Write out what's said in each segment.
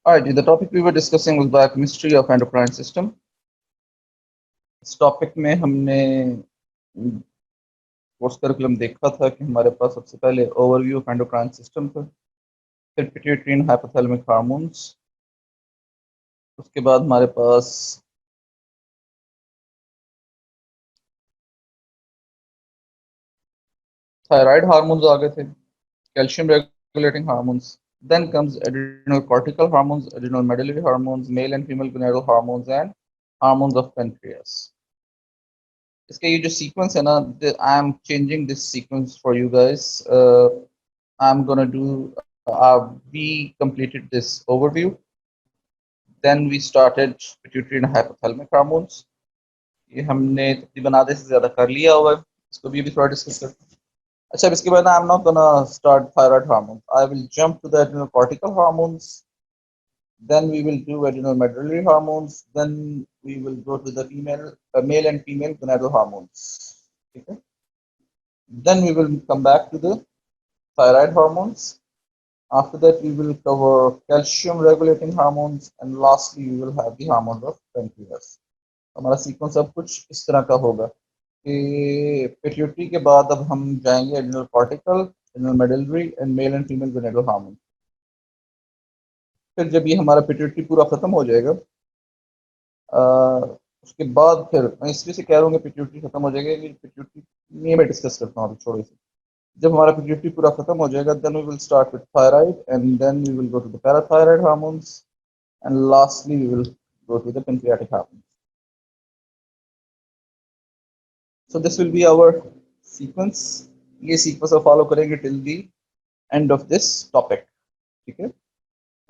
Alright, the topic we were discussing was biochemistry of endocrine system. इस topic में हमने course curriculum देखा था कि हमारे पास सबसे पहले ओवरव्यू ऑफ एंडोक्राइन सिस्टम था, फिर पिट्यूटरी एंड हाइपोथैलेमिक हार्मोन्स, उसके बाद हमारे पास थायराइड हार्मोन्स आ गए थे, calcium regulating hormones, then comes adrenocortical hormones, adrenomedullary hormones, male and female gonadal hormones and hormones of pancreas. इसका ये जो सीक्वेंस है ना, I am changing this sequence for you guys. I am gonna do we completed this overview, then we started pituitary and hypothalamic hormones. ये हमने तकरीबन आधे से ज़्यादा कर लिया हुआ है, इसको भी थोड़ा डिस्कस करते हैं. अच्छा, अब इसके बाद I am not gonna start thyroid hormone, I will jump to the adrenocortical hormones, then we will do adrenomedullary hormones, then we will go to the male and female gonadal hormones. Okay? Then we will come back to the thyroid hormones. After that, we will cover calcium regulating hormones, and lastly, we will have the hormones of pancreas. हमारा sequence अब कुछ इस तरह का होगा कि pituitary के बाद अब हम जाएंगे adrenal cortical, adrenal medullary and male and female gonadal hormone. फिर जब ये हमारा पिट्यूटरी पूरा खत्म हो जाएगा, उसके बाद फिर मैं इसलिए से कह रहा हूँ कि पिट्यूटरी खत्म हो जाएगा, पिट्यूटरी नहीं मैं डिस्कस करता हूँ अभी छोड़ो इसे. जब हमारा पिट्यूटरी पूरा खत्म हो जाएगा, then we will start with thyroid and then we will go to the parathyroid hormones and lastly we will go to the pancreatic hormones. So this will be our sequence. ये sequence आप follow करेंगे till the end of this topic. ठीक है,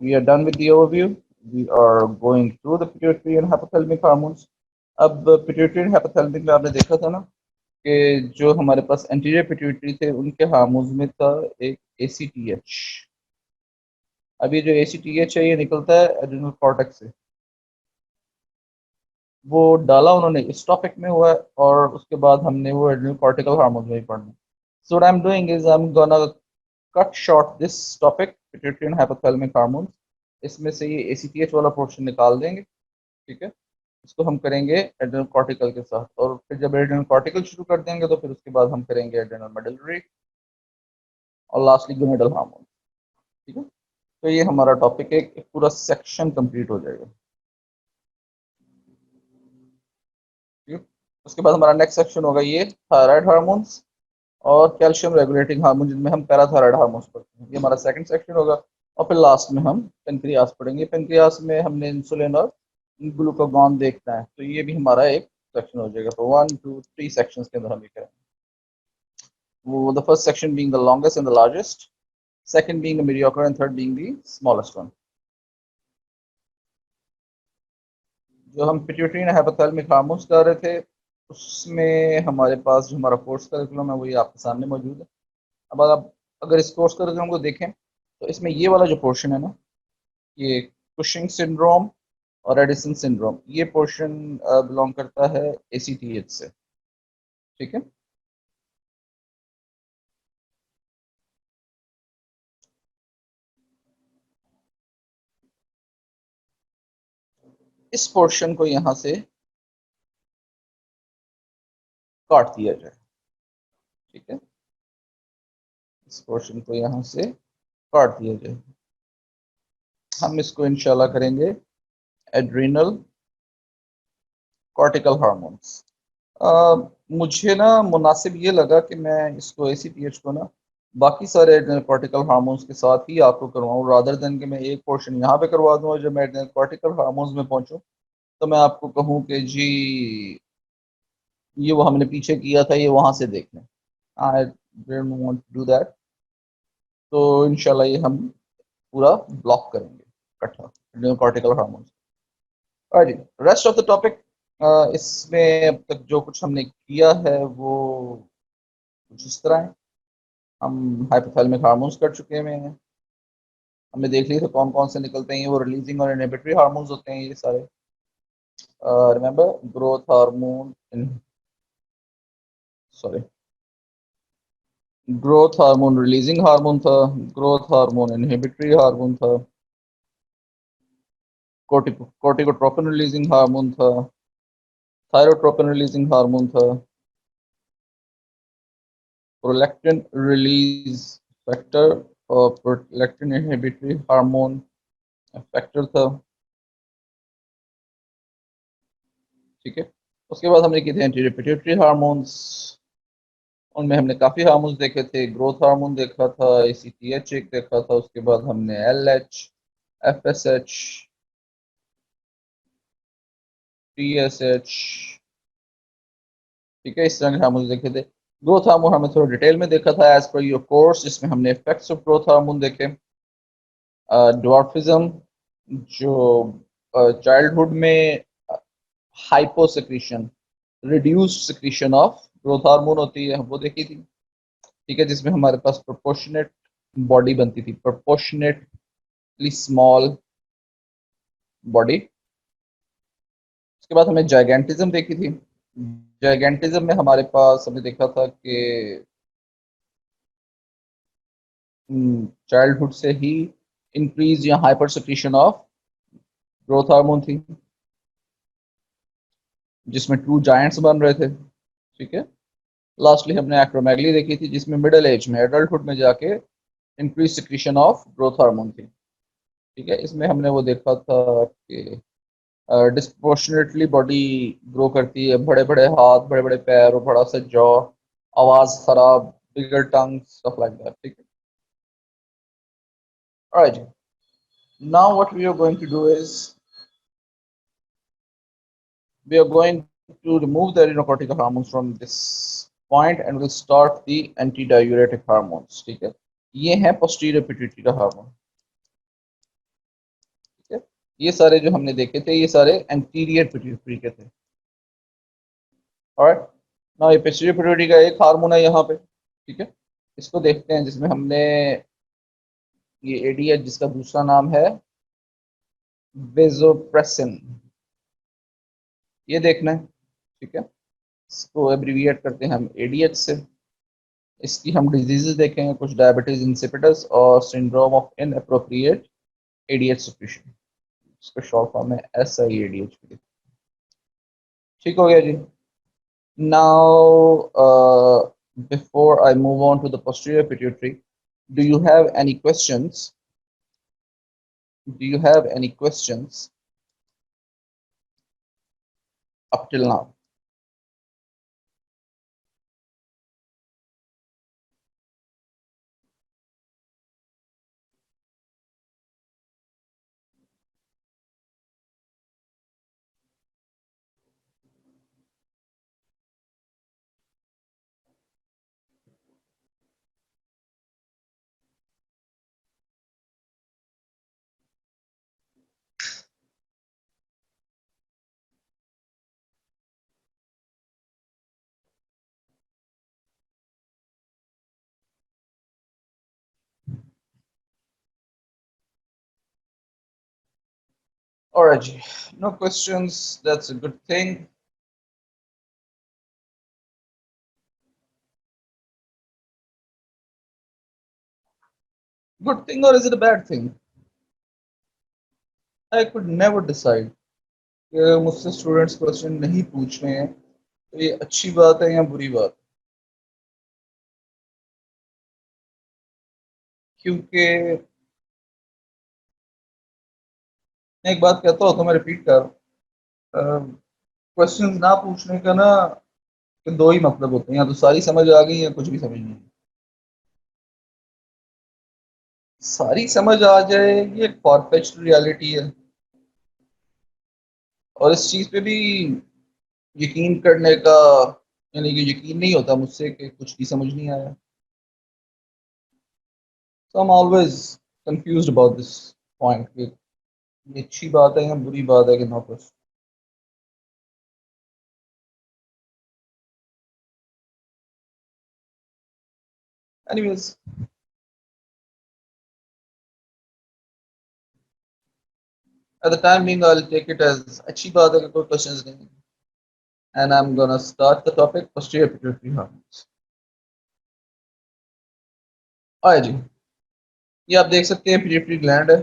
we are done with the overview. We are going through the pituitary and hypothalamic hormones. अब pituitary and hypothalamic में आपने देखा था ना कि जो हमारे पास एंटीरियर पिट्यूटरी थे उनके हार्मोन्स में था एक ACTH. अब ये जो ACTH है ये निकलता है एड्रिनल कॉर्टेक्स से. वो डाला उन्होंने इस टॉपिक में हुआ है और उसके बाद हमने वो एड्रिनल कॉर्टिकल हार्मोन में ही पढ़ना. So what I am doing is I am gonna cut short this topic pituitary and hypothalamic hormones. इसमें से ये ACTH वाला पोर्शन निकाल देंगे. ठीक है, इसको हम करेंगे एड्रिनल कॉर्टिकल के साथ, और फिर जब एड्रिनल कॉर्टिकल शुरू कर देंगे तो फिर उसके बाद हम करेंगे एड्रिनल मेडुलरी और लास्टली गोनाडल हार्मोन. ठीक है, तो ये हमारा टॉपिक है, एक पूरा सेक्शन कंप्लीट हो जाएगा. ठीक है, उसके बाद हमारा नेक्स्ट सेक्शन होगा ये थायराइड हार्मोन्स और कैल्शियम रेगुलेटिंग हार्मोन, जिनमें हम पैराथायराइड हार्मोन्स पढ़ते हैं. ये हमारा सेकंड सेक्शन होगा. और फिर लास्ट में हम पेनक्रियास पढ़ेंगे. पेनक्रियास में हमने इंसुलिन और ग्लूकागॉन देखना है, तो ये भी हमारा एक सेक्शन हो जाएगा. तो 1 2 3 सेक्शंस के अंदर हम ये करेंगे. वो the first section being the longest and the largest, second being the mediocre and third being the smallest one. जो हम पिट्यूटरी एंड हाइपोथैलेमिक हार्मोन्स कर रहे थे उसमें हमारे पास जो हमारा कोर्स करिकुलम है वही आपके सामने मौजूद है. अब अगर इस कोर्स करिकुलम को देखें तो इसमें ये वाला जो पोर्शन है ना, ये कुशिंग सिंड्रोम और एडिसन सिंड्रोम, ये पोर्शन बिलोंग करता है ACTH से. ठीक है, इस पोर्शन को यहाँ से काट दिया जाए. ठीक है, इस पोर्शन को यहाँ से काट दिया जाए. हम इसको इंशाल्लाह करेंगे एड्रिनल कॉर्टिकल हार्मोन्स. मुझे ना मुनासिब ये लगा कि मैं इसको ACTH को ना बाकी सारे एड्रिनल कॉर्टिकल हार्मोन्स के साथ ही आपको करवाऊँ, रादर देन कि मैं एक पोर्शन यहाँ पे करवा दूँ और जब मैं एड्रिनल कॉर्टिकल हार्मोन्स में पहुँचूँ तो मैं आपको कहूँ कि जी ये वो हमने पीछे किया था, ये वहाँ से देख लें. I don't want to do that. तो इंशाल्लाह ये हम पूरा ब्लॉक करेंगे इकट्ठा adrenal cortical hormones. Rest of the topic, इसमें अब तक जो कुछ हमने किया है वो कुछ इस तरह है. हम हाइपोथैलेमिक हार्मोन्स कर चुके हैं, हमने देख लिया था कौन कौन से निकलते हैं. वो रिलीजिंग और इनहिबिटरी हार्मोन्स होते हैं ये सारे. Remember growth hormone, sorry, growth hormone releasing hormone था, ग्रोथ हार्मोन इनहिबिटरी हार्मोन था, कॉर्टिकोट्रोपिन रिलीजिंग हार्मोन था, थायरोट्रोपिन रिलीजिंग हार्मोन था, प्रोलैक्टिन रिलीज फैक्टर और प्रोलैक्टिन इनहिबिटरी हार्मोन फैक्टर था। ठीक है, उसके बाद हमने किए थे एंटी पिट्यूटरी हार्मोन्स। उनमें हमने काफी हार्मोन्स देखे थे। ग्रोथ हार्मोन देखा था, ACTH एक देखा था, उसके बाद हमने LH, FSH, TSH, ठीक है, इस तरह के हार्मोन देखे थे। ग्रोथ हार्मोन हमने थोड़ा डिटेल में देखा था एज पर योर कोर्स, जिसमें हमने इफेक्ट्स ऑफ ग्रोथ हार्मोन देखे। ड्वार्फिज्म, जो चाइल्डहुड में hyposecretion, reduced secretion of growth hormone होती है, वो देखी थी। ठीक है, जिसमें हमारे पास प्रोपोर्शनेट बॉडी बनती थी, प्रोपोर्शनेटली स्मॉल बॉडी। उसके बाद हमें जाइगेंटिज्म देखी थी। जाइगेंटिज्म में हमारे पास हमने देखा था कि चाइल्डहुड से ही इंक्रीज या hyper secretion of growth hormone थी, जिसमें ट्रू जायंट्स बन रहे थे। ठीक है, लास्टली हमने एक्रोमेगली देखी थी, जिसमें मिडिल एज में, एडल्टहुड में जाके increase secretion of growth hormone थी। ठीक है, इसमें हमने वो देखा था कि डिस्प्रोपोर्शनेटली बॉडी ग्रो करती है, बड़े बड़े हाथ, बड़े बड़े पैर और बड़ा सा जॉ, आवाज खराब, बिगर टंग, स्टफ लाइक दैट। ठीक है, alright, now what we are going to do is we are going to remove the adrenocortical hormones from this point and we'll start the antidiuretic hormones। ठीक है, ये है posterior pituitary का hormone. ठीक है, ये सारे जो हमने देखे थे ये सारे anterior pituitary के थे। ऑलराइट, नाउ ये posterior pituitary का एक हार्मोन है यहाँ पे। ठीक है, इसको देखते हैं, जिसमें हमने ये एडीएच, जिसका दूसरा नाम है वेजोप्रेसिन, ये देखना है। ठीक है, इसको एब्रीविएट करते हैं हम एडीएच से। इसकी हम डिजीजेस देखेंगे, कुछ डायबिटीज इंसिपिडस और syndrome of inappropriate ADH secretion, इसका शॉर्ट फॉर्म है SIADH। ठीक हो गया जी। Now before I move on to the posterior pituitary, do you have any questions? Do you have any questions up till now? All right, जी, no questions, that's a good thing. Good thing or is it a bad thing? I could never decide कि मुझसे students question नहीं पूछ रहे हैं तो ये अच्छी बात है या बुरी बात। क्योंकि मैं एक बात कहता हूँ तो मैं रिपीट कर रहा हूँ, क्वेश्चन ना पूछने का ना कि दो ही मतलब होते हैं, या तो सारी समझ आ गई या कुछ भी समझ नहीं आई। सारी समझ आ जाए ये एक फारफेच्ड रियलिटी है, और इस चीज पे भी यकीन करने का, यानी कि यकीन नहीं होता मुझसे कि कुछ भी समझ नहीं आया। So I'm always confused about this point कि ये अच्छी बात है या बुरी बात है कि ना कुछ। Anyways, at the time being, I'll take it as अच्छी बात है कि कोई questions नहीं है। And I'm gonna start the topic posterior pituitary hormones। आए जी, ये आप देख सकते हैं पिट्यूटरी ग्लैंड है।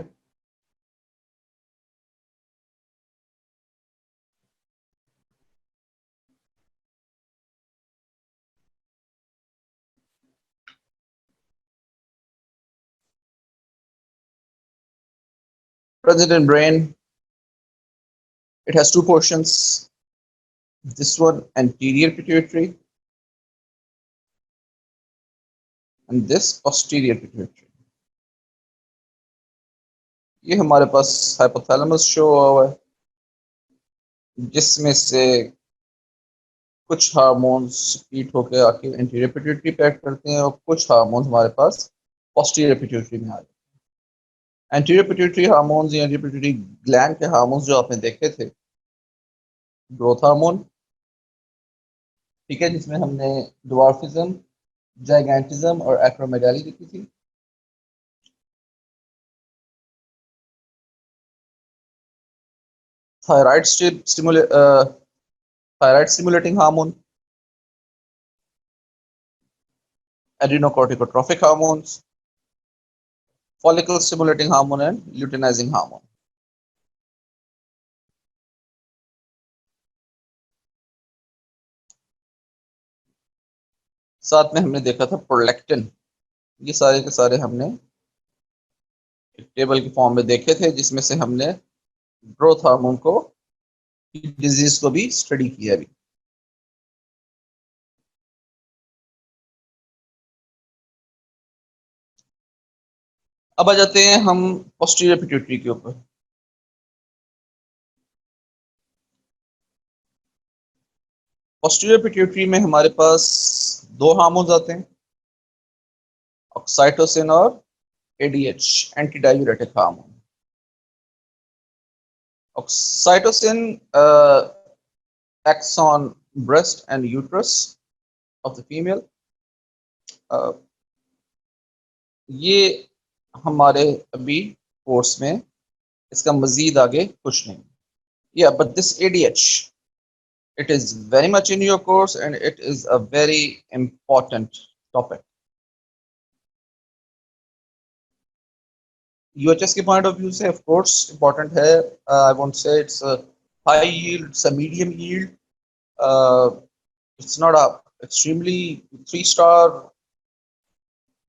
present in brain. It has two portions. This one anterior pituitary and this posterior pituitary. ये हमारे पास हाइपोथैलेमस शो हुआ है जिसमें से कुछ हार्मोन्स सीक्रेट होकर आके एंटीरियर पिट्यूटरी पे एक्ट करते हैं और कुछ हार्मोन्स हमारे पास पोस्टीरियर पिट्यूटरी में आ जाते हैं। एंटीरियर पिट्यूटरी हार्मोन्स या एंटीरियर पिट्यूटरी ग्लैंड के हार्मोन्स जो आपने देखे थे, ग्रोथ हार्मोन, ठीक है, जिसमें हमने ड्वार्फिज्म, जाइगैंटिज्म और एक्रोमेगाली देखी थी। Thyroid stimulating hormone, adrenocorticotropic hormones, follicle stimulating hormone and luteinizing hormone. साथ में हमने देखा था प्रोलैक्टिन। ये सारे के सारे हमने एक टेबल के फॉर्म में देखे थे जिसमें से हमने ग्रोथ हार्मोन को, डिजीज को भी स्टडी किया अभी। अब आ जाते हैं हम पोस्टीरियर पिट्यूटरी के ऊपर। पोस्टीरियर पिट्यूटरी में हमारे पास दो हार्मोन्स आते हैं, ऑक्साइटोसिन और ADH, anti diuretic hormone. Oxytocin acts on breast and uterus of the female. ये हमारे अभी कोर्स में इसका मजीद आगे कुछ नहीं। Yeah, but this ADH, it is very much in your course and it is a very important topic. UHS के point of view से ऑफ कोर्स इम्पोर्टेंट है। I won't say it's high yield, it's a medium yield, it's not a extremely 3-star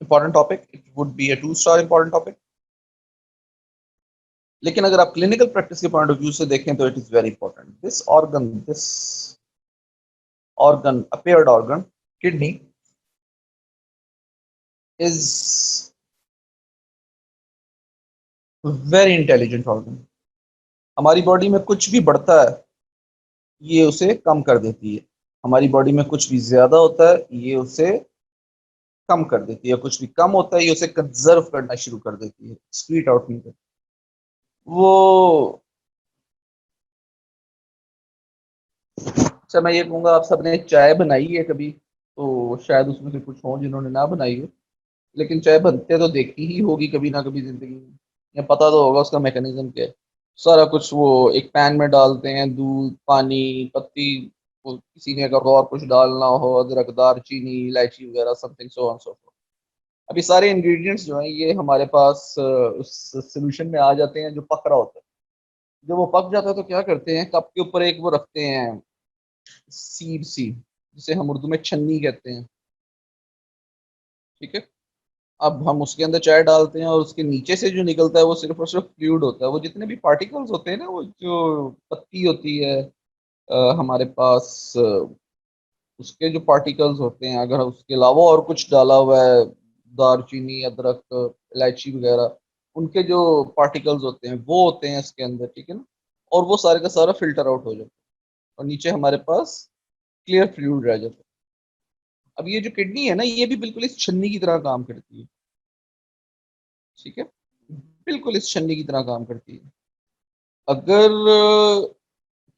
important topic, it would be a 2-star important topic. लेकिन अगर आप clinical practice के point of view से देखें तो it is very important. This organ, appeared organ, kidney, is very intelligent organ. हमारी body में कुछ भी बढ़ता है ये उसे कम कर देती है, हमारी बॉडी में कुछ भी ज्यादा होता है ये उसे कम कर देती है, कुछ भी कम होता है ये उसे कंजर्व करना शुरू कर देती है, स्क्वीट आउट नहीं करती। वो अच्छा, मैं ये कहूँगा आप सबने चाय बनाई है कभी, तो शायद उसमें से कुछ हो जिन्होंने ना बनाई हो, लेकिन चाय बनते तो देखी ही होगी कभी ना कभी जिंदगी में, या पता तो होगा उसका मैकेनिज्म क्या है। सारा कुछ वो एक पैन में डालते हैं, दूध, पानी, पत्ती, वो किसी ने अगर और कुछ डालना हो, अदरक, दालचीनी, इलायची वगैरह, something so on so fourth. अभी सारे इंग्रेडिएंट्स जो हैं ये हमारे पास उस सोल्यूशन में आ जाते हैं जो पक रहा होता है। जब वो पक जाता है तो क्या करते हैं, कप के ऊपर एक वो रखते हैं, सीड सी, जिसे हम उर्दू में छन्नी कहते हैं, ठीक है। अब हम उसके अंदर चाय डालते हैं और उसके नीचे से जो निकलता है वो सिर्फ और सिर्फ फ्लूइड होता है। वो जितने भी पार्टिकल्स होते हैं ना, वो जो पत्ती होती है हमारे पास, उसके जो पार्टिकल्स होते हैं, अगर उसके अलावा और कुछ डाला हुआ है, दालचीनी, अदरक, इलायची वगैरह, उनके जो पार्टिकल्स होते हैं वो होते हैं इसके अंदर, ठीक है ना। और वो सारे का सारा फिल्टर आउट हो जाता है और नीचे हमारे पास क्लियर फ्लूइड रह जाता है। अब ये जो किडनी है ना, ये भी बिल्कुल इस छन्नी की तरह काम करती है, ठीक है, बिल्कुल इस छन्नी की तरह काम करती है। अगर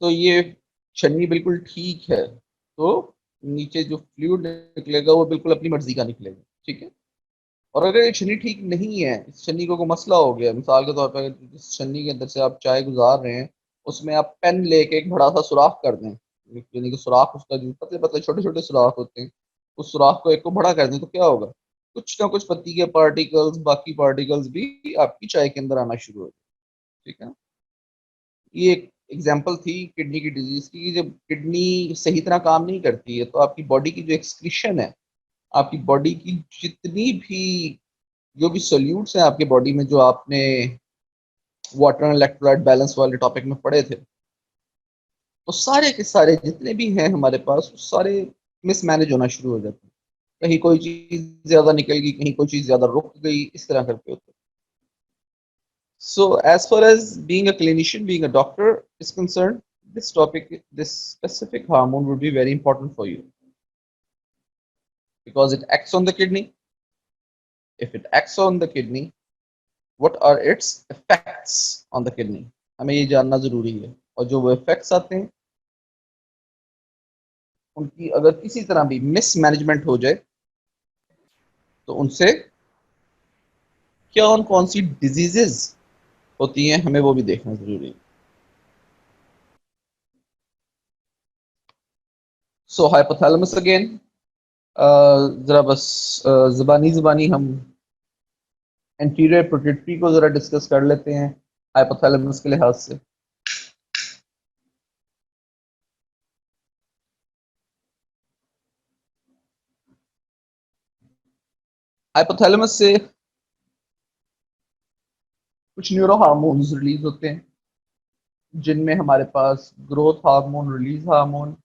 तो ये छन्नी बिल्कुल ठीक है तो नीचे जो फ्लूइड निकलेगा वो बिल्कुल अपनी मर्जी का निकलेगा, ठीक है। और अगर ये छन्नी ठीक नहीं है, इस छन्नी को कोई मसला हो गया, मिसाल के तौर पर जिस छन्नी के अंदर से आप चाय गुजार रहे हैं उसमें आप पेन लेके एक बड़ा सा सुराख कर दें, यानी कि सुराख उसका जो पतले पतले छोटे छोटे सुराख होते हैं, उस सुराख को एक को बड़ा कर दें तो क्या होगा, कुछ ना कुछ पत्ती के पार्टिकल्स, बाकी पार्टिकल्स भी आपकी चाय के अंदर आना शुरू हो जाए, ठीक है। ये एक एग्जाम्पल थी किडनी की डिजीज की, कि जब किडनी सही तरह काम नहीं करती है तो आपकी बॉडी की जो एक्सक्रीशन है, आपकी बॉडी की जितनी भी जो भी सोल्यूट्स हैं आपके बॉडी में जो आपने वाटर एंड इलेक्ट्रोलाइट बैलेंस वाले टॉपिक में पढ़े थे। तो सारे के सारे जितने भी हैं हमारे पास, वो सारे मिसमैनेज होना शुरू हो जाते हैं। कहीं कोई चीज ज्यादा निकल गई, कहीं कोई चीज ज्यादा रुक गई, इस तरह करके होते हैं। So as far as being a clinician, being a doctor is concerned, this topic, this specific hormone would be very important for you because it acts on the kidney. If it acts on the kidney, what are its effects on the kidney? हमें ये जानना जरूरी है। और जो वो effects आते हैं, उनकी अगर किसी तरह भी मिसमैनेजमेंट हो जाए तो उनसे क्या कौन सी डिजीजेस होती हैं, हमें वो भी देखना जरूरी है। सो हाइपोथैलेमस अगेन, जरा बस ज़बानी ज़बानी हम एंटीरियर पिट्यूटरी को जरा डिस्कस कर लेते हैं हाइपोथैलेमस के लिहाज से। हाइपोथैलेमस से कुछ न्यूरो हार्मोन्स रिलीज होते हैं, जिनमें हमारे पास growth hormone release hormone,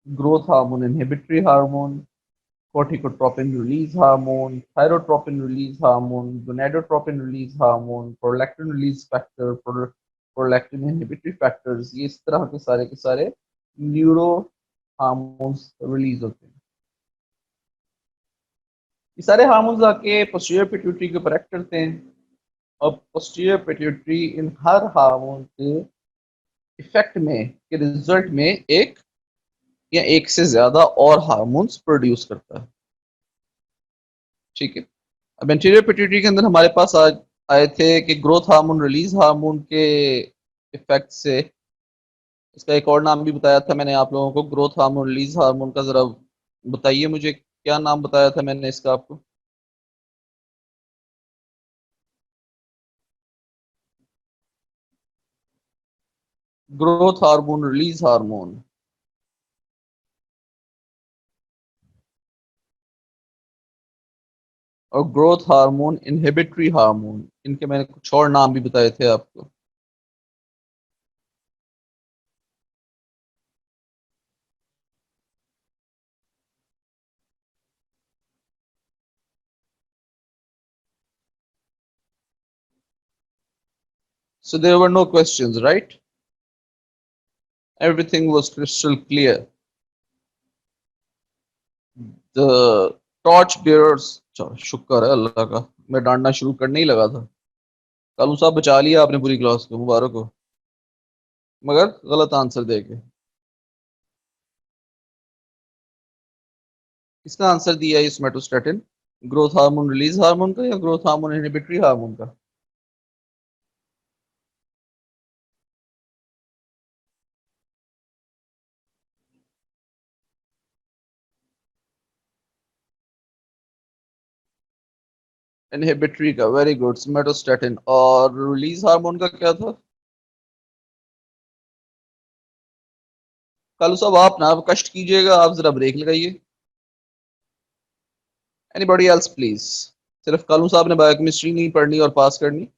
growth hormone inhibitory hormone, corticotropin release hormone, thyrotropin release hormone, gonadotropin release hormone, prolactin release factor, prolactin inhibitory factors, ये इस तरह के सारे न्यूरो हार्मोन्स रिलीज होते हैं। ये सारे हार्मोन्स आके पोस्टीरियर पिट्यूटरी के ऊपर एक्ट करते हैं और पोस्टीरियर पिट्यूटरी इन हर हार्मोन के इफेक्ट में, के रिजल्ट में एक या एक से ज्यादा और हार्मोन्स प्रोड्यूस करता है। ठीक है। अब एंटीरियर पिट्यूटरी के अंदर हमारे पास आज आए थे कि ग्रोथ हार्मोन रिलीज हार्मोन के इफेक्ट से, इसका एक और नाम भी बताया था मैंने आप लोगों को, ग्रोथ हार्मोन रिलीज हार्मोन का जरा बताइए मुझे, क्या नाम बताया था मैंने इसका आपको? ग्रोथ हार्मोन रिलीज हार्मोन और ग्रोथ हार्मोन इनहिबिटरी हार्मोन, इनके मैंने कुछ और नाम भी बताए थे आपको। So there were no questions, right? Everything was crystal clear. The torch bearers, शुक्र है अल्लाह का, मैं डांटना शुरू करने ही लगा था। कालू साहब बचा लिया आपने पूरी क्लास को, मुबारक हो, मगर गलत आंसर देके। किसका आंसर दिया है somatostatin? Growth hormone release hormone का या ग्रोथ हार्मोन इनहिबिटरी हार्मोन का? इनहिबिटरी का, वेरी गुड, सोमेटोस्टेटिन। और रिलीज हार्मोन का क्या था? कालू साहब आप ना कष्ट कीजिएगा, आप जरा ब्रेक लगाइए। Anybody else please? सिर्फ कालू साहब ने बायोकेमिस्ट्री नहीं पढ़नी और पास करनी।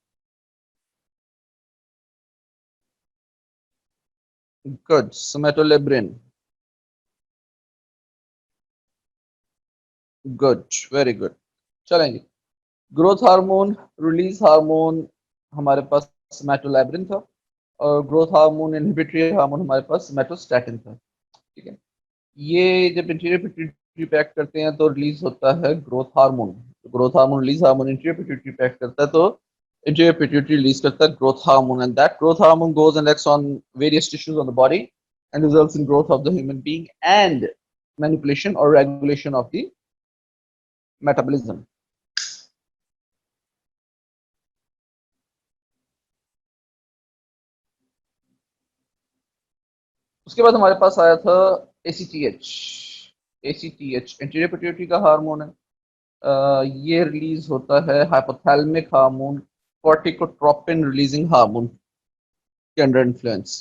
Good, somatoliberin. Good, very good. चलेंगे, ग्रोथ हार्मोन रिलीज हार्मोन हमारे पास सोमेटोलेब्रिन था और ग्रोथ हार्मोन इनहिबिटरी हार्मोन हमारे पास सोमेटोस्टेटिन था। ठीक है। ये जब इंटीरियर पिट्यूटरी पे एक्ट करते हैं तो रिलीज होता है growth hormone. Growth hormone release hormone interior pituitary पे एक्ट करता है तो इंटीरियर पिट्यूटरी रिलीज करता है growth hormone, and that growth hormone goes and acts on various tissues on the body and results in growth of the human being and manipulation और regulation of the metabolism. उसके बाद हमारे पास आया था ACTH. ACTH interior pituitary का hormone है। ये release होता है hypothalamic hormone corticotropin releasing hormone के अंडर इन्फ्लुएंस।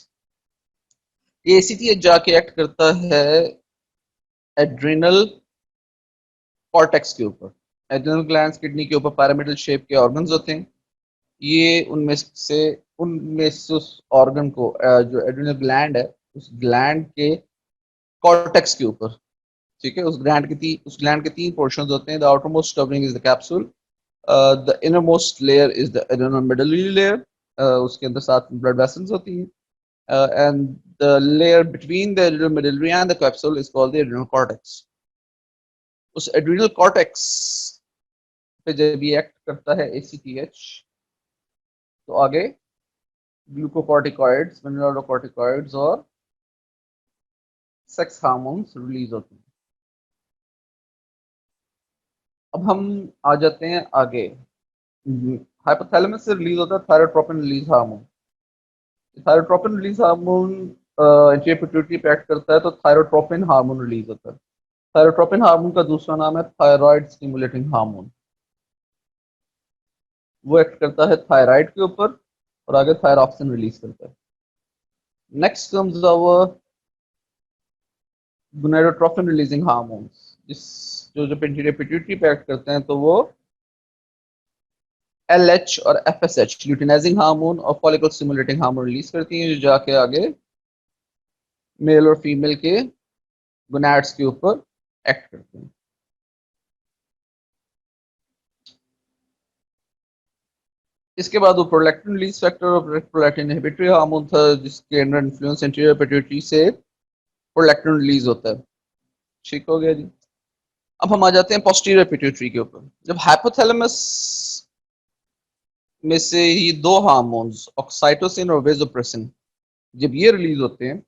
ये एसीटीएच जाके एक्ट करता है एड्रिनल कॉर्टेक्स के ऊपर। एड्रिनल ग्लैंड्स किडनी के ऊपर पिरामिडल शेप के ऑर्गन्स होते हैं, ये उनमें से उस ऑर्गन को जो एड्रिनल ग्लैंड है उस ग्लैंड के कॉर्टेक्स के ऊपर, ठीक है, उस ग्लैंड के तीन पोर्शंस होते हैं। The outermost covering is the capsule, the innermost layer is the adrenomedullary layer, उसके अंदर 7 ब्लड वेसल्स होती हैं, and the layer between the adrenomedullary and the capsule is called the adrenal cortex. उस adrenal cortex पे जब ये act करता है ACTH, तो आगे ग्लूकोकॉर्टिकॉइड्स, मिनरलोकॉर्टिकॉइड्स और सेक्स हार्मोन्स रिलीज होते हैं। अब हम आ जाते हैं आगे। हाइपोथैलेमस से रिलीज होता है thyrotropin release hormone. Thyrotropin release hormone anterior pituitary पे एक्ट करता है, तो थायरोट्रोपिन हार्मोन रिलीज होता है। थायरोट्रोपिन हार्मोन का दूसरा नाम है थायराइड स्टिमुलेटिंग हार्मोन। वो एक्ट करता है थायराइड के ऊपर और आगे थायरॉक्सिन रिलीज करता है। Next comes our gonadotropin releasing hormones, जिस जो जो एंटीरियर पिट्यूटरी पे एक्ट करते हैं, तो वो LH और FSH ल्यूटिनाइजिंग हार्मोन और फॉलिकल स्टिमुलेटिंग हार्मोन रिलीज करती हैं, जो जाके आगे मेल और फीमेल के गोनाड्स के ऊपर एक्ट करते हैं। इसके बाद वो प्रोलैक्टिन रिलीज फैक्टर और प्रोलैक्टिन इनहिबिटरी हार्मोन था, जिसके अंडर इन्फ्लुएंस एंटीरियर पिट्यूटरी से प्रोलैक्टिन रिलीज होता है। ठीक हो गया जी। अब हम आ जाते हैं पोस्टीरियर पिट्यूटरी के ऊपर। जब हाइपोथैलेमस में से ही दो हार्मोन्स ऑक्साइटोसिन और वेसोप्रेसिन जब ये रिलीज होते हैं,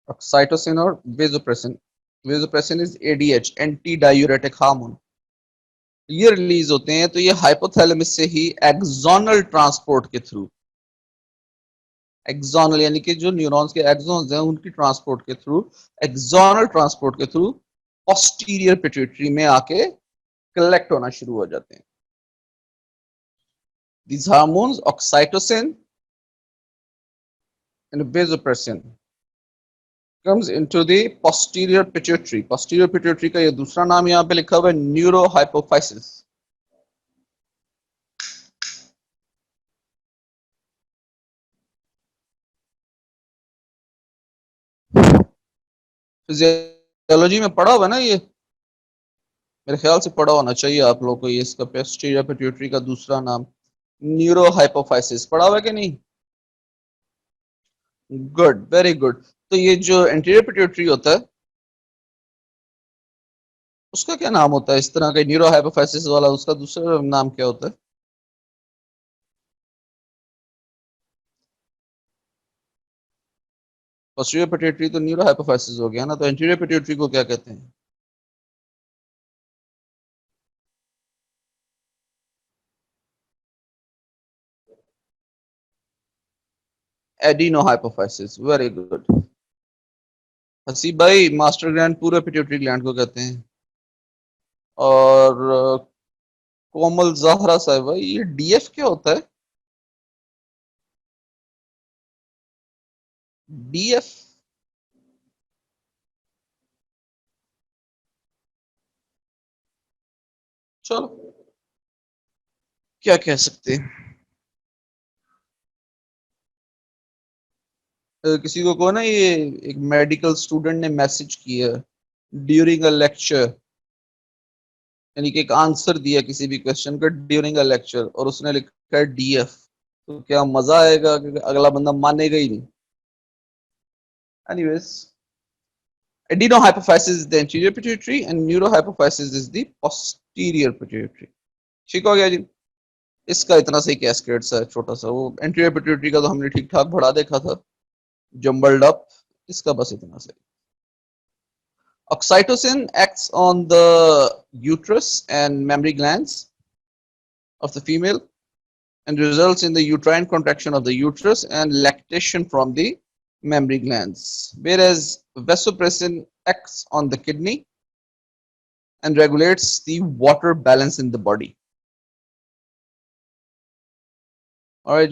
ऑक्साइटोसिन और vasopressin, vasopressin is ADH anti diuretic hormone, ये रिलीज होते हैं, तो ये हाइपोथैलेमस से ही एक्सोनल ट्रांसपोर्ट के थ्रू, एक्सोनल यानी कि जो न्यूरॉन्स के एक्सॉन्स हैं उनकी ट्रांसपोर्ट के थ्रू, एक्सोनल ट्रांसपोर्ट के थ्रू पोस्टीरियर पिट्यूटरी में आके कलेक्ट होना शुरू हो जाते हैं। These hormones, oxytocin and vasopressin, comes into the posterior pituitary. Posterior pituitary का ये दूसरा नाम यहाँ पे लिखा हुआ है न्यूरोहाइपोफाइसिस। फिजियोलॉजी में पढ़ा हुआ ना ये, मेरे ख्याल से पढ़ा होना चाहिए आप लोग को, ये इसका पोस्टीरियर पिट्यूटरी का दूसरा नाम न्यूरोहाइपोफाइसिस पढ़ा हुआ है कि नहीं? Good, very good. तो ये जो एंटीरियर पिट्यूटरी होता है उसका क्या नाम होता है इस तरह का न्यूरोहाइपोफाइसिस वाला, उसका दूसरा नाम क्या होता है? पोस्टीरियर पिट्यूटरी तो न्यूरोहाइपोफाइसिस हो गया ना, तो एंटीरियर पिट्यूटरी को क्या कहते हैं? एडिनोहाइपोफाइसिस, वेरी गुड। हसीब भाई, मास्टर ग्लैंड पूरे पिट्यूटरी ग्लैंड को कहते हैं। और कोमल जहरा साहब भाई, ये DF क्या होता है? DF चलो क्या कह सकते हैं। किसी को ना, ये एक मेडिकल स्टूडेंट ने मैसेज किया ड्यूरिंग अ लेक्चर, यानी कि एक आंसर दिया किसी भी क्वेश्चन का ड्यूरिंग अ लेक्चर, और उसने लिखा है DF। तो क्या मजा आएगा कि अगला बंदा मानेगा ही नहीं। Anyways, adenohypophysis is the anterior pituitary and neurohypophysis is the posterior pituitary। ठीक हो गया जी। इसका इतना सही कैस्केड सा है छोटा सा, वो एंटीरियर पिट्यूटरी का तो हमने ठीक ठाक बढ़ा देखा था, जम्बल्ड अप। इसका बस इतना सही। Oxytocin acts on the uterus and mammary glands of the female and results in the uterine contraction of the uterus and lactation from the mammary glands, whereas vasopressin acts on the kidney and regulates the water balance in the body. All right,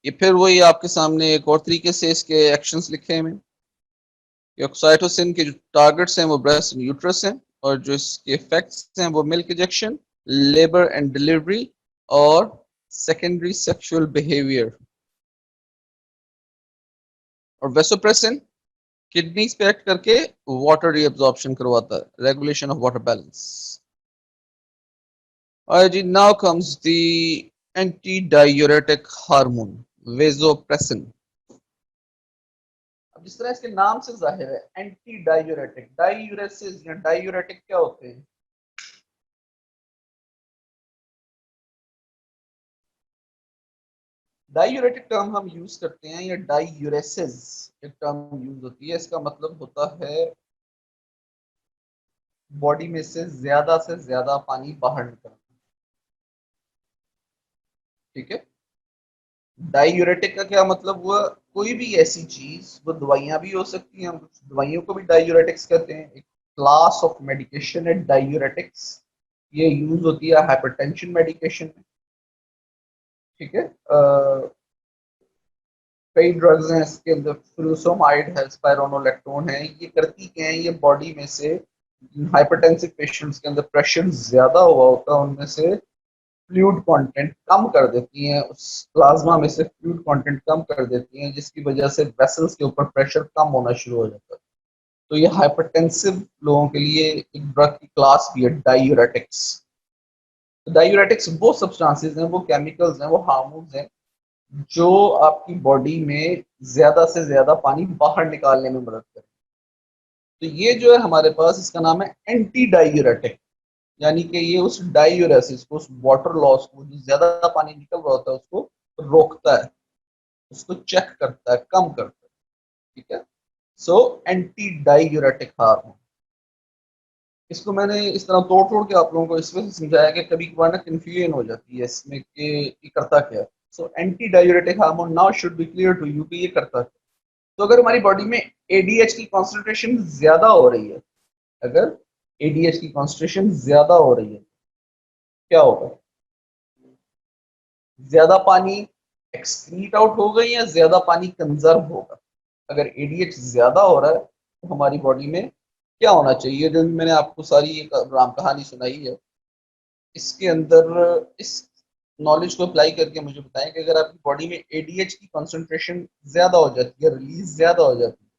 ये फिर वही आपके सामने एक और तरीके से इसके एक्शंस लिखे हैं। ऑक्साइटोसिन के जो टारगेट्स हैं वो ब्रेस्ट एंड यूट्रस हैं, और जो इसके इफेक्ट्स हैं वो milk ejection, labour and delivery और सेकेंडरी सेक्सुअल बिहेवियर। और वेसोप्रेसिन किडनीज पे एक्ट करके वाटर रीअब्जॉर्प्शन करवाता है, रेगुलेशन ऑफ वाटर बैलेंस। और जी now comes the anti diuretic hormone vasopressin. अब जिस तरह इसके नाम से जाहिर है एंटी डायूरेटिक, डायूरेसिस या डायूरेटिक क्या होते हैं? डायूरेटिक टर्म हम यूज करते हैं या डायूरेसिस एक टर्म यूज होती है, इसका मतलब होता है बॉडी में से ज्यादा पानी बाहर निकलना। ठीक है। डायूरेटिक का क्या मतलब हुआ? कोई भी ऐसी चीज, वो दवाइयां भी हो सकती हैं, हम दवाइयों को भी डायूरेटिक्स कहते हैं। एक क्लास ऑफ मेडिकेशन है डायूरेटिक्स, ये यूज होती है हाइपरटेंशन मेडिकेशन में। ठीक है। कई ड्रग्स हैं इसके अंदर, फ्लूसोमाइड है, स्पाइरोनोलेक्टोन है, ये करती क्या है, ये बॉडी में से हाइपरटेंसिव पेशेंट्स के अंदर प्रेशर ज्यादा हुआ होता है, उनमें से फ्लूइड कंटेंट कम कर देती हैं, उस प्लाज्मा में से फ्लूइड कंटेंट कम कर देती हैं, जिसकी वजह से वेसल्स के ऊपर प्रेशर कम होना शुरू हो जाता है। तो ये हाइपरटेंसिव लोगों के लिए एक ड्रग की क्लास भी है डायूरेटिक्स। डायूरेटिक्स वो सब्सटेंसेस हैं, वो केमिकल्स हैं, वो हार्मोन्स हैं जो आपकी बॉडी में ज्यादा से ज्यादा पानी बाहर निकालने में मदद करें। तो ये जो है हमारे पास, इसका नाम है एंटी डायूरेटिक, यानी कि ये उस डायूरेसिस को, उस वाटर लॉस को, जो ज्यादा पानी निकल रहा होता है उसको रोकता है, उसको चेक करता है, कम करता है। ठीक है। सो एंटी डायूरेटिक हार्मोन, इसको मैंने इस तरह तोड़ तोड़ के आप लोगों को इस वजह से समझाया कि कभी कभार ना कंफ्यूजन हो जाती है इसमें कि ये करता क्या है। So anti diuretic hormone now should be clear to you कि ये करता क्या। तो अगर हमारी बॉडी में एडीएच की कॉन्सेंट्रेशन ज्यादा हो रही है, अगर एडीएच की कॉन्सेंट्रेशन ज्यादा हो रही है, क्या होगा? ज्यादा पानी एक्सक्रीट आउट होगा या ज्यादा पानी कंजर्व होगा? अगर एडीएच ज्यादा हो रहा है तो हमारी बॉडी में क्या होना चाहिए? जो मैंने आपको सारी एक राम कहानी सुनाई है, इसके अंदर इस नॉलेज को अप्लाई करके मुझे बताएं कि अगर आपकी बॉडी में एडीएच की कंसंट्रेशन ज्यादा हो जाती है, रिलीज ज्यादा हो जाती है,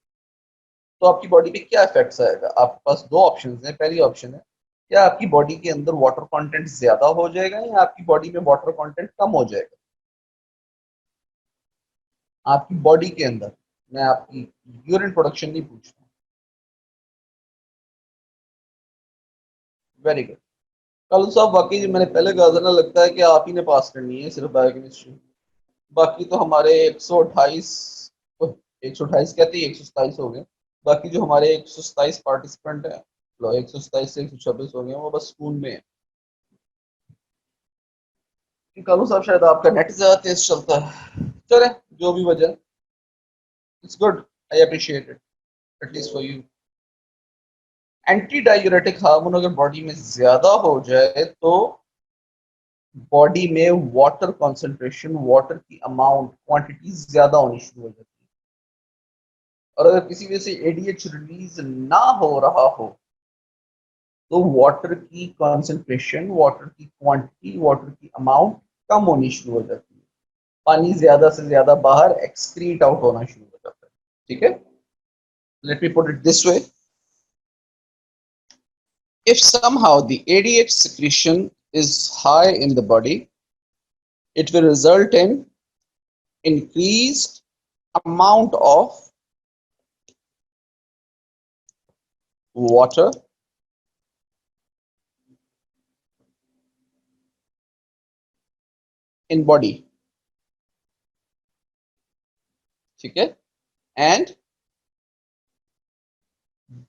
तो आपकी बॉडी पे क्या इफेक्ट्स आएगा? आपके पास दो ऑप्शन है। पहली ऑप्शन है, क्या आपकी बॉडी के अंदर वाटर कंटेंट ज्यादा हो जाएगा या आपकी बॉडी में वाटर कंटेंट कम हो जाएगा? आपकी बॉडी के अंदर, मैं आपकी यूरिन प्रोडक्शन नहीं पूछ रहा। Very good. कल साहब वाकई जो मैंने पहले कहा था ना, लगता है कि आप ही ने पास करनी है सिर्फ बायोकेमिस्ट्री। बाकी तो हमारे 128, 128 कहते हैं, 127 हो गए। बाकी जो हमारे 127 पार्टिसिपेंट हैं, 127 से 126 हो गए, वो बस स्कूल में है। कालू साहब शायद आपका नेट ज्यादा तेज चलता है। चले, जो भी वजह, it's good, I appreciate it, at least for you. Anti diuretic hormone अगर बॉडी में ज्यादा हो जाए तो बॉडी में वाटर कंसंट्रेशन, वाटर की अमाउंट, क्वांटिटी ज्यादा होनी शुरू हो जाती है। और अगर किसी वजह से एडीएच रिलीज ना हो रहा हो तो वाटर की कंसंट्रेशन, वाटर की क्वांटिटी, वाटर की अमाउंट कम होनी शुरू हो जाती है, पानी ज्यादा से ज्यादा बाहर एक्सक्रीट आउट होना शुरू हो जाता है। ठीक है। Let me put it this way, if somehow the ADH secretion is high in the body, it will result in increased amount of water in body. ठीक है। And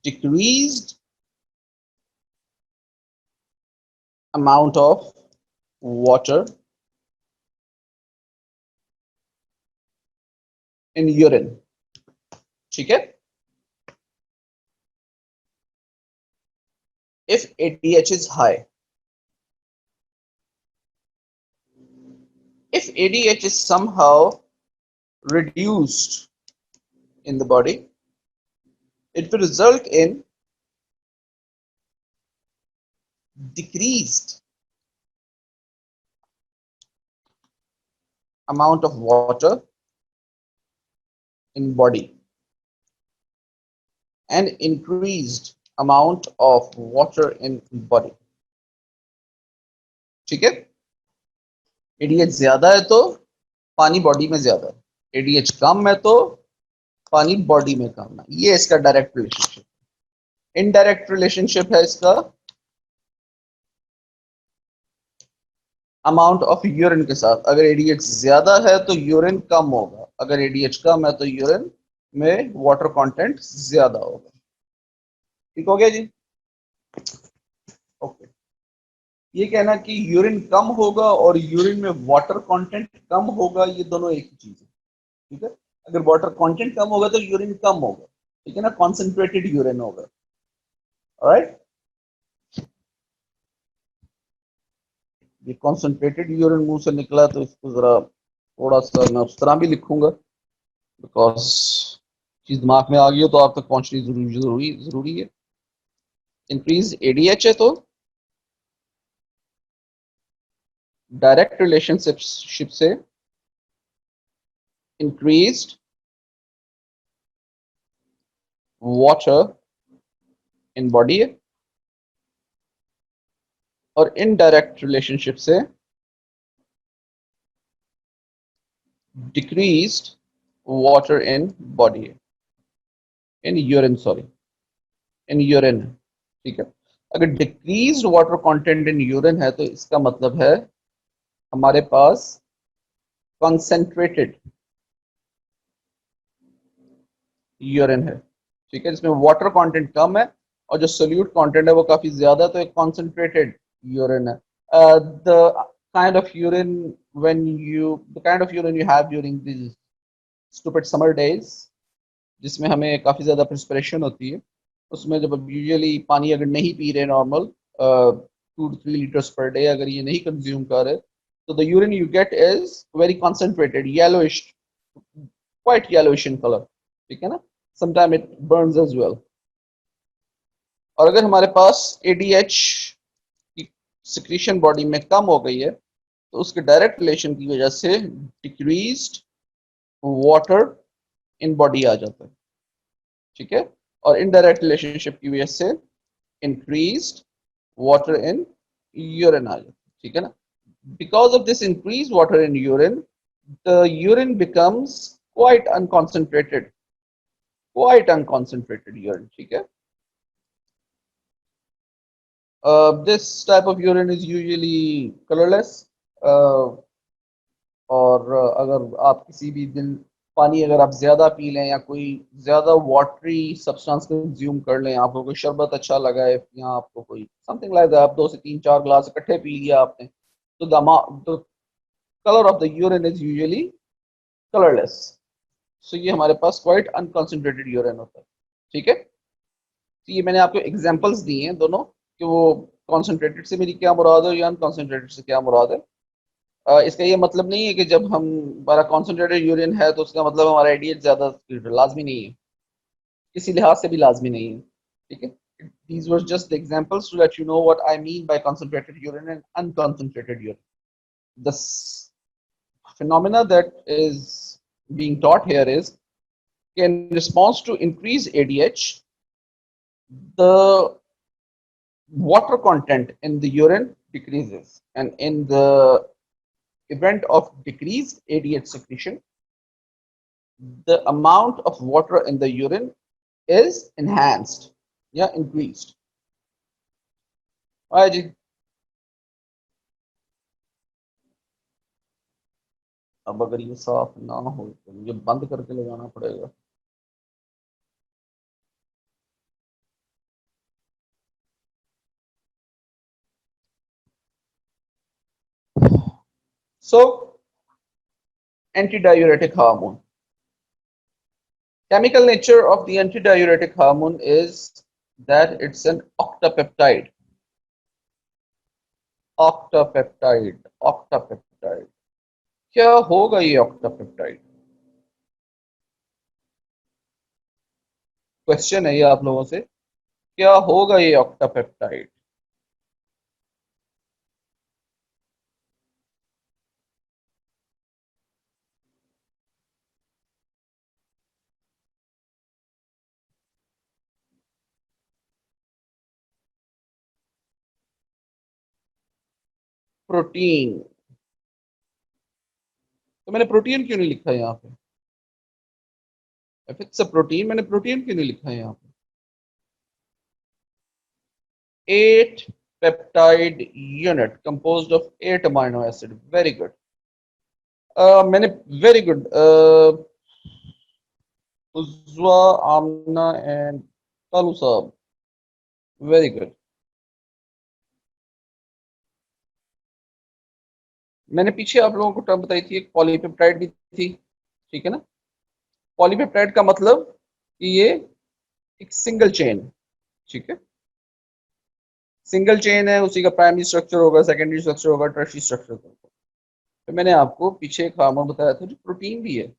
decreased amount of water in urine. ठीक है। If ADH is high, if ADH is somehow reduced in the body, it will result in decreased amount of water in body and increased amount of water in body. ठीक है, ADH ज्यादा है तो पानी body में ज्यादा, ADH कम है तो पानी बॉडी में कम है। ये इसका डायरेक्ट रिलेशनशिप। इनडायरेक्ट रिलेशनशिप है इसका अमाउंट ऑफ यूरिन के साथ। अगर एडीएच ज्यादा है तो यूरिन कम होगा, अगर एडीएच कम है तो यूरिन में वाटर कंटेंट ज्यादा होगा। ठीक हो गया जी? ओके। ये कहना कि यूरिन कम होगा और यूरिन में वाटर कंटेंट कम होगा, ये दोनों एक ही चीज है। ठीक है, अगर वाटर कंटेंट कम होगा तो यूरिन कम होगा, ठीक है ना, कॉन्सेंट्रेटेड यूरिन होगा। ऑलराइट, ये कॉन्सेंट्रेटेड यूरिन मुंह से निकला तो इसको जरा थोड़ा सा मैं उस तरह भी लिखूंगा, बिकॉज चीज दिमाग में आ गई हो तो आप तक पहुंचनी जरूरी है। इंक्रीज एडीएच है तो डायरेक्ट रिलेशनशिप से इंक्रीज्ड वाटर इन बॉडी है, और इनडायरेक्ट रिलेशनशिप से डिक्रीज्ड वाटर इन बॉडी है, in urine, sorry, in urine. ठीक है, अगर decreased water content in urine है तो इसका मतलब है हमारे पास कॉन्सेंट्रेटेड यूरिन है। ठीक है, जिसमें वाटर कंटेंट कम है और जो सोल्यूट कंटेंट है वो काफी ज्यादा है, तो एक कॉन्सेंट्रेटेड यूरिन है। The kind of urine the kind of urine you have during this stupid summer days, जिसमें हमें काफी ज्यादा प्रिस्पिरेशन होती है, उसमें जब यूजुअली पानी अगर नहीं पी रहे normal 2 to 3 liters per day, अगर ये नहीं कंज्यूम कर रहे, तो the urine you get is very concentrated, yellowish, quite yellowish in colour. ठीक है ना, sometime it burns as well. और अगर हमारे पास एडीएच की सिक्रीशन बॉडी में कम हो गई है तो उसके डायरेक्ट रिलेशन की वजह से डिक्रीज्ड वाटर इन बॉडी आ जाता है। ठीक है, और इनडायरेक्ट रिलेशनशिप की वजह से इंक्रीज्ड वाटर इन यूरिन आ जाता है। ठीक है ना, because of this increase water in urine, the urine becomes quite unconcentrated urine. ठीक है, this type of urine is usually colorless, और अगर आप किसी भी दिन पानी अगर आप ज्यादा पी लें या कोई ज्यादा वाटरी सब्सटेंस कंज्यूम कर लें, आपको कोई शरबत अच्छा लगा है या आपको कोई समथिंग लाइक दैट, आप 2 से 3 4 ग्लास इकट्ठे पी लिया आपने, तो the colour of the urine is usually colourless. So ये हमारे पास क्वाइट अनकॉन्सेंट्रेटेड यूरिन होता है। ठीक है, तो ये मैंने आपको एग्जांपल्स दिए हैं दोनों, कि वो कॉन्सेंट्रेटेड से मेरी क्या मुराद है या अनकॉन्सेंट्रेटेड से क्या मुराद है। इसका ये मतलब नहीं है कि जब हम हमारा कॉन्सेंट्रेटेड यूरिन है तो उसका मतलब हमारा एडीएच ज्यादा, लाजमी नहीं है, किसी लिहाज से भी लाजमी नहीं है। ठीक है, these were just the examples to let you know what I mean by concentrated urine and unconcentrated urine. The phenomena that is being taught here is, in response to increased ADH, the water content in the urine decreases, and in the event of decreased ADH secretion, the amount of water in the urine is enhanced, yeah, increased. हाँ जी, अब अगर ये साफ ना हो तो मुझे बंद करके लगाना पड़ेगा। So, antidiuretic hormone. Chemical nature of the antidiuretic hormone is that it's an octapeptide. Octapeptide, octapeptide. क्या होगा ये octapeptide? क्वेश्चन है ये आप लोगों से, क्या होगा ये octapeptide? प्रोटीन, तो मैंने प्रोटीन क्यों नहीं लिखा है यहाँ पे? इफ इट्स अ प्रोटीन, मैंने प्रोटीन क्यों नहीं लिखा है यहाँ पे? 8 peptide unit composed of 8 amino acid, very good. मैंने very good Ujwa, Amna and Kalu साहब, वेरी गुड। मैंने पीछे आप लोगों को टर्म बताई थी, एक पॉलीपेप्टाइड भी थी, ठीक है ना? पॉलीपेप्टाइड का मतलब कि ये एक सिंगल चेन, ठीक है, सिंगल चेन है, उसी का प्राइमरी स्ट्रक्चर होगा, सेकेंडरी स्ट्रक्चर होगा, टर्शियरी स्ट्रक्चर होगा। तो मैंने आपको पीछे एक हार्मोन बताया था जो प्रोटीन भी है।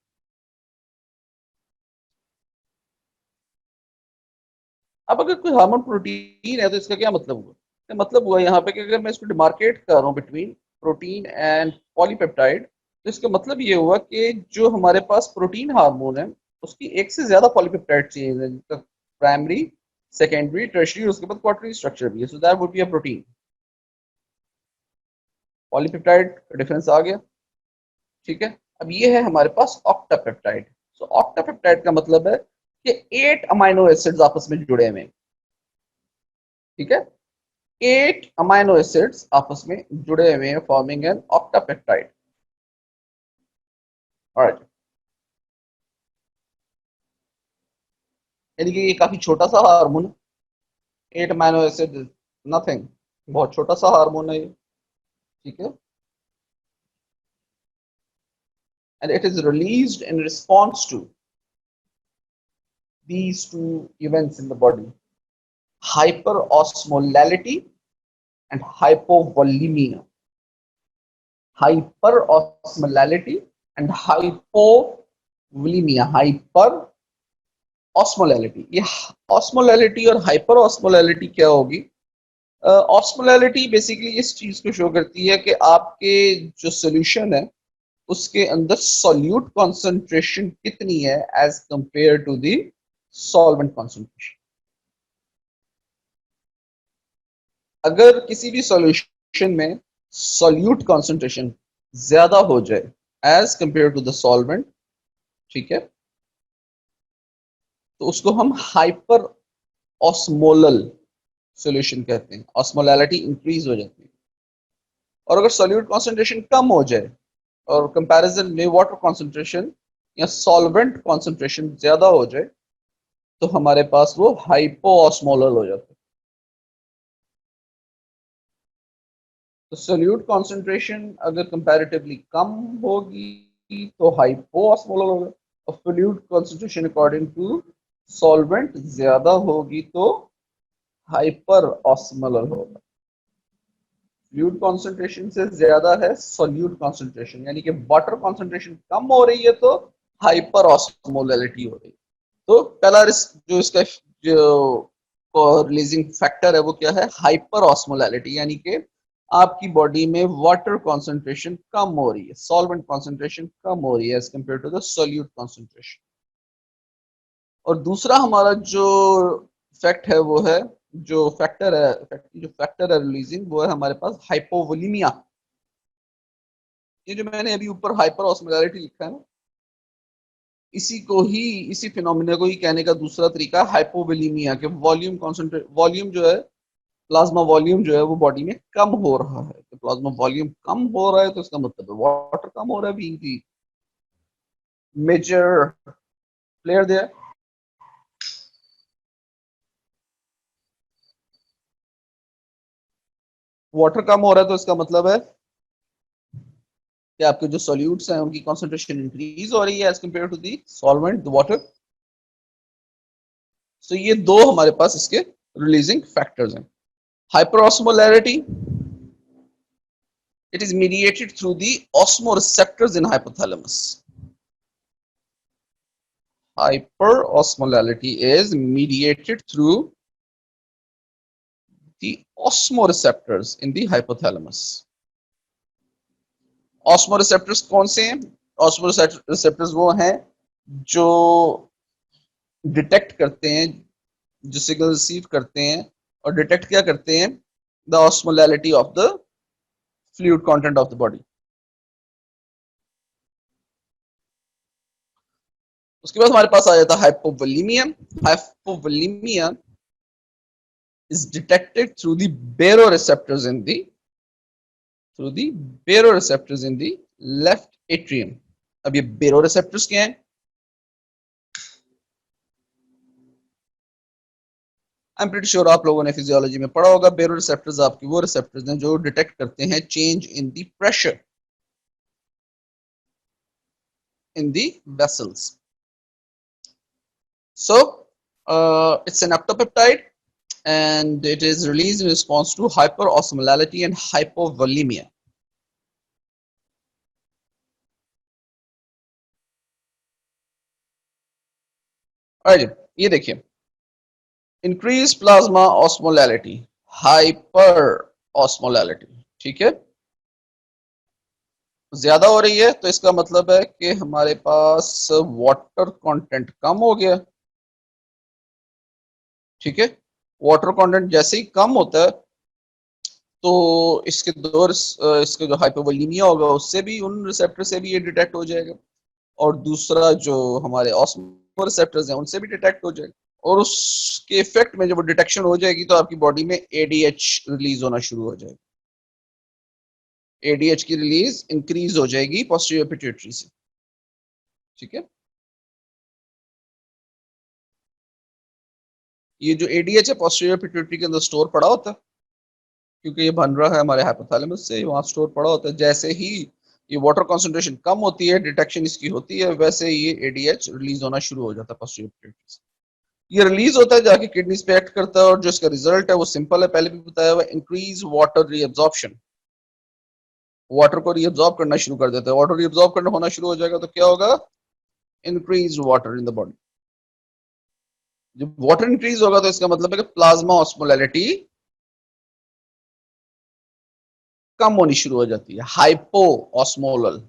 अब अगर कोई हार्मोन प्रोटीन है तो इसका क्या मतलब हुआ? मतलब हुआ यहाँ पे कि अगर मैं इसको डिमार्केट कर रहा हूँ बिटवीन प्रोटीन एंड पॉलीपेप्टाइड, तो इसका मतलब ये हुआ कि जो हमारे पास प्रोटीन हार्मोन है उसकी एक से ज्यादा पॉलीपेप्टाइड चेन है, जिसका प्राइमरी, सेकेंडरी, टर्शियरी, उसके बाद क्वार्टरी स्ट्रक्चर भी है, so that would be a protein. Polypeptide का डिफरेंस आ गया, ठीक है। अब ये है हमारे पास ऑक्टापेप्टाइड। सो ऑक्टापेप्टाइड का मतलब है कि 8 अमाइनो एसिड्स आपस में जुड़े हुए हैं, ठीक है, 8 अमाइनो एसिड्स आपस में जुड़े हुए हैं, फॉर्मिंग एन ऑक्टापेप्टाइड। ऑलराइट, यानी कि ये काफी छोटा सा हार्मोन है, 8 अमाइनो एसिड, नथिंग, बहुत छोटा सा हार्मोन है ये, ठीक है। And it is released in response to these two events in the body: hyperosmolality and hypovolemia. Hyperosmolality and hypovolemia. Hyper osmolality, ये ऑस्मोलैलिटी और हाइपर ऑस्मोलैलिटी क्या होगी? ऑस्मोलैलिटी बेसिकली इस चीज को शो करती है कि आपके जो सोल्यूशन है उसके अंदर सॉल्यूट कॉन्सेंट्रेशन कितनी है as compare to the solvent concentration. अगर किसी भी सॉल्यूशन में सॉल्यूट कॉन्सेंट्रेशन ज्यादा हो जाए as compare to the solvent, ठीक है, तो उसको हम हाइपर ऑस्मोलल सॉल्यूशन कहते हैं, ऑस्मोलैलिटी इंक्रीज हो जाती है। और अगर सॉल्यूट कॉन्सेंट्रेशन कम हो जाए और कंपैरिजन में वाटर कॉन्सेंट्रेशन या सॉल्वेंट कॉन्सेंट्रेशन ज्यादा हो जाए, तो हमारे पास वो हाइपो ऑस्मोलल हो जाता है। तो सोल्यूट कॉन्सेंट्रेशन अगर कंपैरेटिवली कम होगी तो हाइपोऑस्मोलर होगा, और solute concentration according to solvent ज्यादा होगी तो हाइपर ऑस्मोलर होगा। फ्लूइड कॉन्सेंट्रेशन से ज्यादा है सोल्यूट कॉन्सेंट्रेशन, यानी कि वाटर कॉन्सेंट्रेशन कम हो रही है तो हाइपर ऑस्मोलैलिटी हो रही है। तो पहला जो इसका जो रिलीजिंग फैक्टर है वो क्या है? हाइपर ऑस्मोलैलिटी, यानी कि आपकी बॉडी में वाटर कॉन्सेंट्रेशन कम हो रही है, सॉल्वेंट कॉन्सेंट्रेशन कम हो रही है as compare to the solute concentration. और दूसरा हमारा जो फैक्ट है वो है, जो फैक्टर है रिलीजिंग, वो है हमारे पास हाइपोवोलीमिया। ये जो मैंने अभी ऊपर हाइपर ऑस्मोलैरिटी लिखा है ना, इसी को ही, इसी फिनोमिना को ही कहने का दूसरा तरीका हाइपोवोलीमिया के वॉल्यूम जो है, प्लाज्मा वॉल्यूम जो है वो बॉडी में कम हो रहा है। तो प्लाज्मा वॉल्यूम कम हो रहा है तो इसका मतलब है वाटर कम हो रहा है, being the major player there. Water कम हो रहा है तो इसका मतलब है कि आपके जो सॉल्यूट्स हैं उनकी कॉन्सेंट्रेशन इंक्रीज हो रही है as compare to the solvent, the water. So ये दो हमारे पास इसके रिलीजिंग फैक्टर्स हैं। हाइपरऑस्मोलैरिटी, it is mediated through the osmoreceptors in hypothalamus. Hyperosmolality is mediated through the osmoreceptors in the hypothalamus. Osmoreceptors कौन से हैं? Osmoreceptors वो हैं जो डिटेक्ट करते हैं, जो सिग्नल रिसीव करते हैं और डिटेक्ट क्या करते हैं? The osmolality of the fluid content of the body. उसके बाद हमारे पास आ जाता है hypovolaemia. Hypovolaemia is detected through the baroreceptors in the left atrium। अब ये baroreceptors क्या हैं? आई एम प्रीटी श्योर आप लोगों ने फिजियोलॉजी में पढ़ा होगा। baroreceptors आपकी वो रिसेप्टर्स हैं जो डिटेक्ट करते हैं change in the pressure in the vessels। So it's an ectopeptide and it is released in response to hyperosmolality and hypovolemia। ये देखिए, increase plasma osmolality, hyper osmolality, ठीक है, ज्यादा हो रही है तो इसका मतलब है कि हमारे पास वाटर कंटेंट कम हो गया। ठीक है, वाटर कंटेंट जैसे ही कम होता है तो इसके जो हाइपोवोलीमिया होगा उससे भी, उन रिसेप्टर से भी ये डिटेक्ट हो जाएगा, और दूसरा जो हमारे ऑस्मो रिसेप्टर्स हैं उनसे भी डिटेक्ट हो जाएगा, और उसके इफेक्ट में जब वो डिटेक्शन हो जाएगी तो आपकी बॉडी में एडीएच रिलीज होना शुरू हो जाएगा। एडीएच की रिलीज इंक्रीज हो जाएगी पोस्टीरियर पिट्यूटरी से। ठीक है, ये जो एडीएच है पोस्टीरियर पिट्यूटरी के अंदर स्टोर पड़ा होता है, क्योंकि ये बन रहा है हमारे हाइपोथैलेमस से, वहां स्टोर पड़ा होता है। जैसे ही ये वाटर कंसंट्रेशन कम होती है, डिटेक्शन इसकी होती है, वैसे ये एडीएच रिलीज होना शुरू हो जाता है पोस्टीरियर पिट्यूटरी से। ये रिलीज होता है, जाके किडनीज पे एक्ट करता है, और जो इसका रिजल्ट है वो सिंपल है, पहले भी बताया हुआ, इंक्रीज वाटर रीअब्जॉर्प्शन। वाटर को रीअब्जॉर्ब करना शुरू कर देता है। वाटर रीअब्जॉर्ब करना होना शुरू हो जाएगा तो क्या होगा? Increase water in the body. जब वाटर इंक्रीज होगा तो इसका मतलब है कि प्लाज्मा ऑस्मोलैलिटी कम होनी शुरू हो जाती है, हाइपो ऑस्मोलल।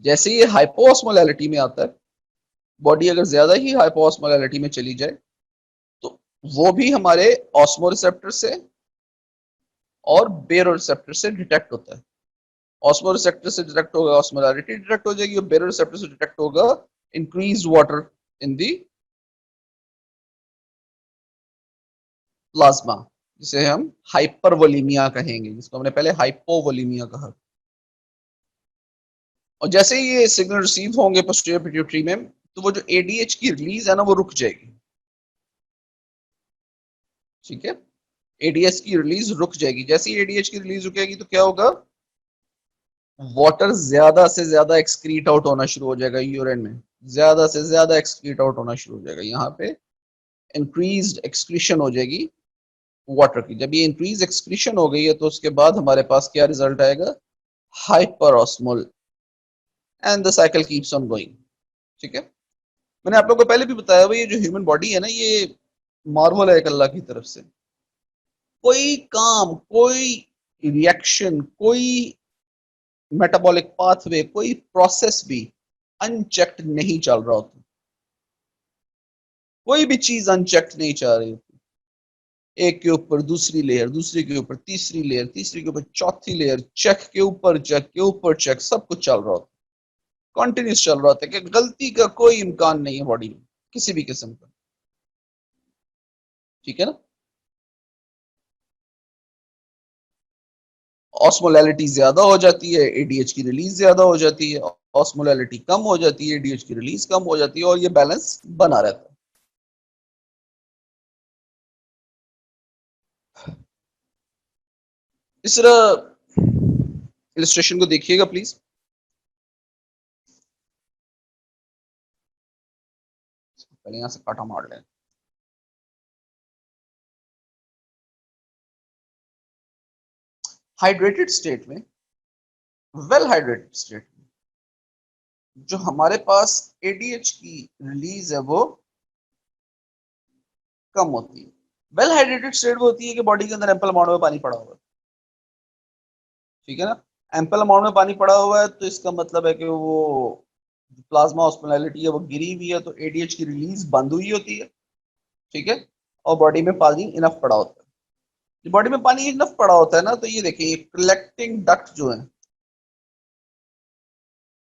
जैसे ये हाइपो ऑस्मोलैलिटी में आता है, बॉडी अगर ज्यादा ही हाइपो ऑस्मोलैलिटी में चली जाए तो वो भी हमारे ऑस्मो रिसेप्टर से और बेरो रिसेप्टर से डिटेक्ट होता है। ऑस्मो रिसेप्टर से डिटेक्ट होगा, ऑस्मोलैलिटी डिटेक्ट हो जाएगी, और बेरो रिसेप्टर से डिटेक्ट होगा इंक्रीज वाटर इन दी प्लाज्मा, जिसे हम हाइपरवोलीमिया कहेंगे, जिसको हमने पहले हाइपोवोलीमिया कहा। और जैसे ही ये सिग्नल रिसीव होंगे पोस्टीरियर पिट्यूटरी में, तो वो जो एडीएच की रिलीज है ना, वो रुक जाएगी। ठीक है, एडीएच की रिलीज रुक जाएगी। जैसे ही एडीएच की रिलीज रुकेगी तो क्या होगा? वाटर ज्यादा से ज्यादा एक्सक्रीट आउट होना शुरू हो जाएगा यूरिन में, ज्यादा से ज्यादा एक्सक्रीट आउट होना शुरू हो जाएगा। यहाँ पे इंक्रीज्ड एक्सक्रीशन हो जाएगी वाटर की। जब ये इंक्रीज एक्सक्रीशन हो गई है तो उसके बाद हमारे पास क्या रिजल्ट आएगा? Hyper osmole, and the cycle keeps on going. ठीक है, मैंने आप लोगों को पहले भी बताया हुआ, ये जो ह्यूमन बॉडी है ना, ये मार्वल है एक अल्लाह की तरफ से। कोई काम, कोई रिएक्शन, कोई मेटाबॉलिक पाथवे, कोई प्रोसेस भी अनचेक्ड नहीं चल रहा होता। कोई भी चीज अनचेक्ड नहीं चल रही होती। एक के ऊपर दूसरी लेयर, दूसरी के ऊपर तीसरी लेयर, तीसरी के ऊपर चौथी लेयर, चेक के ऊपर चेक के ऊपर चेक, सब कुछ चल रहा होता है, कंटिन्यूस चल रहा होता है, कि गलती का कोई इम्कान नहीं है बॉडी में किसी भी किस्म का। ठीक है ना? ऑस्मोलैलिटी ज्यादा हो जाती है, एडीएच की रिलीज ज्यादा हो जाती है। ऑस्मोलैलिटी कम हो जाती है, एडीएच की रिलीज कम हो जाती है, और ये बैलेंस बना रहता है। इस तरह इलस्ट्रेशन को देखिएगा प्लीज। पहले यहां से काटा मार लें। हाइड्रेटेड स्टेट में, वेल हाइड्रेटेड स्टेट में, जो हमारे पास एडीएच की रिलीज है वो कम होती है। वेल हाइड्रेटेड स्टेट वो होती है कि बॉडी के अंदर एम्पल अमाउंट में पानी पड़ा हुआ है। ठीक है ना? एम्पल अमाउंट में पानी पड़ा हुआ है तो इसका मतलब है कि वो प्लाज्मा ऑस्मोलैलिटी है वो गिरी हुई है, तो एडीएच की रिलीज बंद हुई होती है। ठीक है, और बॉडी में पानी इनफ पड़ा होता है। बॉडी में पानी इनफ पड़ा होता है ना, तो ये देखिए कलेक्टिंग डक्ट जो है,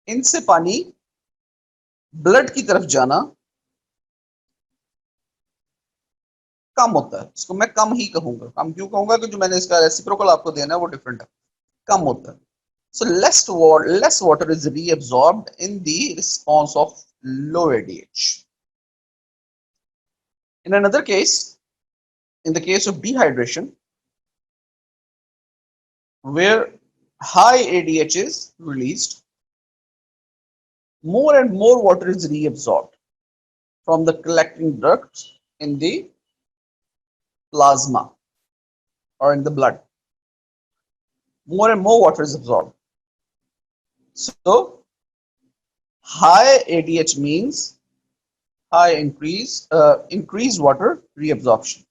इनसे पानी ब्लड की तरफ जाना कम होता है। इसको मैं कम ही कहूंगा। कम क्यों कहूंगा कि जो मैंने इसका रेसिप्रोकल आपको देना है वो डिफरेंट है, कम होता है। So less water is reabsorbed in the response of low ADH. In another case, in the case of dehydration, where high ADH is released, more and more water is reabsorbed from the collecting ducts in the plasma or in the blood. More and more water is absorbed. So high ADH means high increased water reabsorption.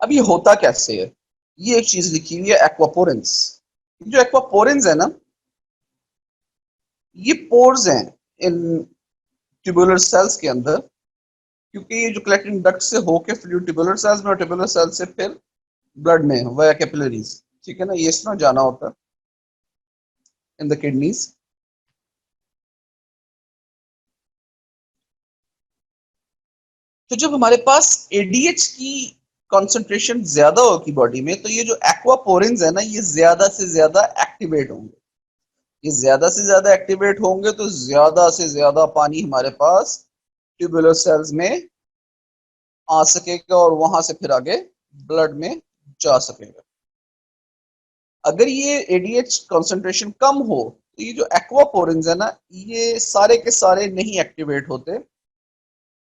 अब ये होता कैसे है? ये एक चीज लिखी हुई है एक्वापोरेंस। जो एक्वापोरेंस है ना, ये पोर्स हैं इन ट्यूबुलर सेल्स के अंदर, क्योंकि ये जो कलेक्टिंग डक्ट से होके फ्लूइड ट्यूबुलर सेल्स में और ट्यूबुलर सेल से फिर ब्लड में वाया कैपिलरीज, ठीक है ना, ये इसमें जाना होता है इन द किडनीज। तो जब हमारे पास एडीएच की कॉन्सेंट्रेशन ज्यादा होगी बॉडी में, तो ये जो एक्वापोरेंस है ना, ये ज्यादा से ज्यादा एक्टिवेट होंगे। ये ज्यादा से ज्यादा एक्टिवेट होंगे तो ज्यादा से ज्यादा पानी हमारे पास ट्यूबुलर सेल्स में आ सकेगा और वहां से फिर आगे ब्लड में जा सकेगा। अगर ये एडीएच कंसंट्रेशन कम हो तो ये जो एक्वापोरेंस है ना, ये सारे के सारे नहीं एक्टिवेट होते,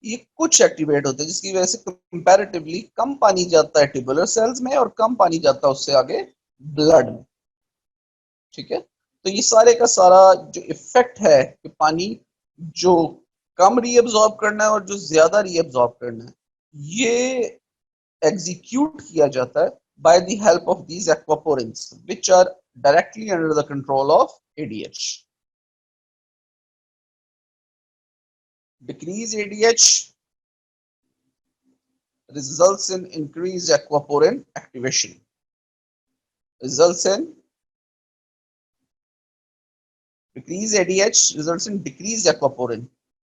ये कुछ एक्टिवेट होते हैं, जिसकी वजह से कंपैरेटिवली कम पानी जाता है ट्यूबुलर सेल्स में और कम पानी जाता है उससे आगे ब्लड में। ठीक है, तो ये सारे का सारा जो इफेक्ट है कि पानी जो कम रीअब्सॉर्ब करना है और जो ज्यादा रीअब्सॉर्ब करना है, ये एग्जीक्यूट किया जाता है by the help of these aquaporins which are directly under the control of ADH. Decreased ADH results in increased aquaporin activation. Results in decreased ADH results in decreased aquaporin.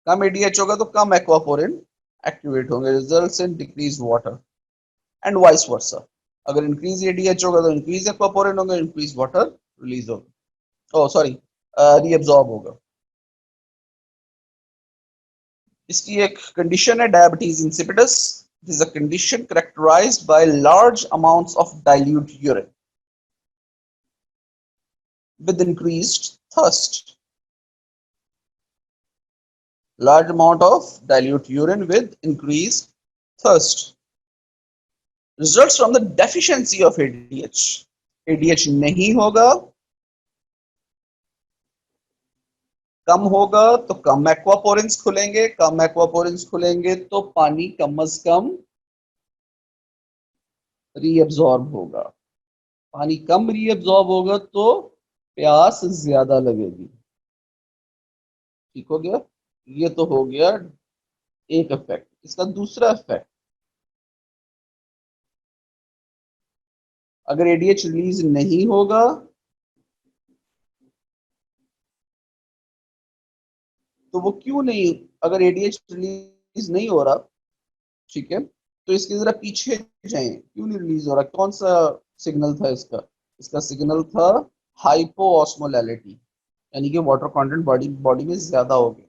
Come ADH होगा तो कम aquaporin activate होंगे, results in decreased water and vice versa. अगर increase ADH होगा तो increase aquaporin होगा, increase water release होगा, sorry reabsorb होगा। इसकी एक कंडीशन है diabetes insipidus. It is a condition characterized by large amounts of dilute urine with increased thirst. Large amount of dilute urine with increased thirst results from the deficiency of ADH. ADH नहीं होगा, कम होगा तो कम एक्वापोरेंस खुलेंगे, कम एक्वापोरेंस खुलेंगे तो पानी कम से कम reabsorb होगा। पानी कम रीअब्सॉर्ब होगा तो प्यास ज्यादा लगेगी। ठीक हो गया, ये तो हो गया एक इफेक्ट। इसका दूसरा इफेक्ट, अगर एडीएच रिलीज नहीं होगा तो वो क्यों नहीं, अगर एडीएच रिलीज नहीं हो रहा, ठीक है, तो इसके जरा पीछे जाएं, क्यों नहीं रिलीज हो रहा, कौन सा सिग्नल था इसका? इसका सिग्नल था हाइपोऑस्मोलैलिटी, यानी कि वाटर कंटेंट बॉडी बॉडी में ज्यादा हो गया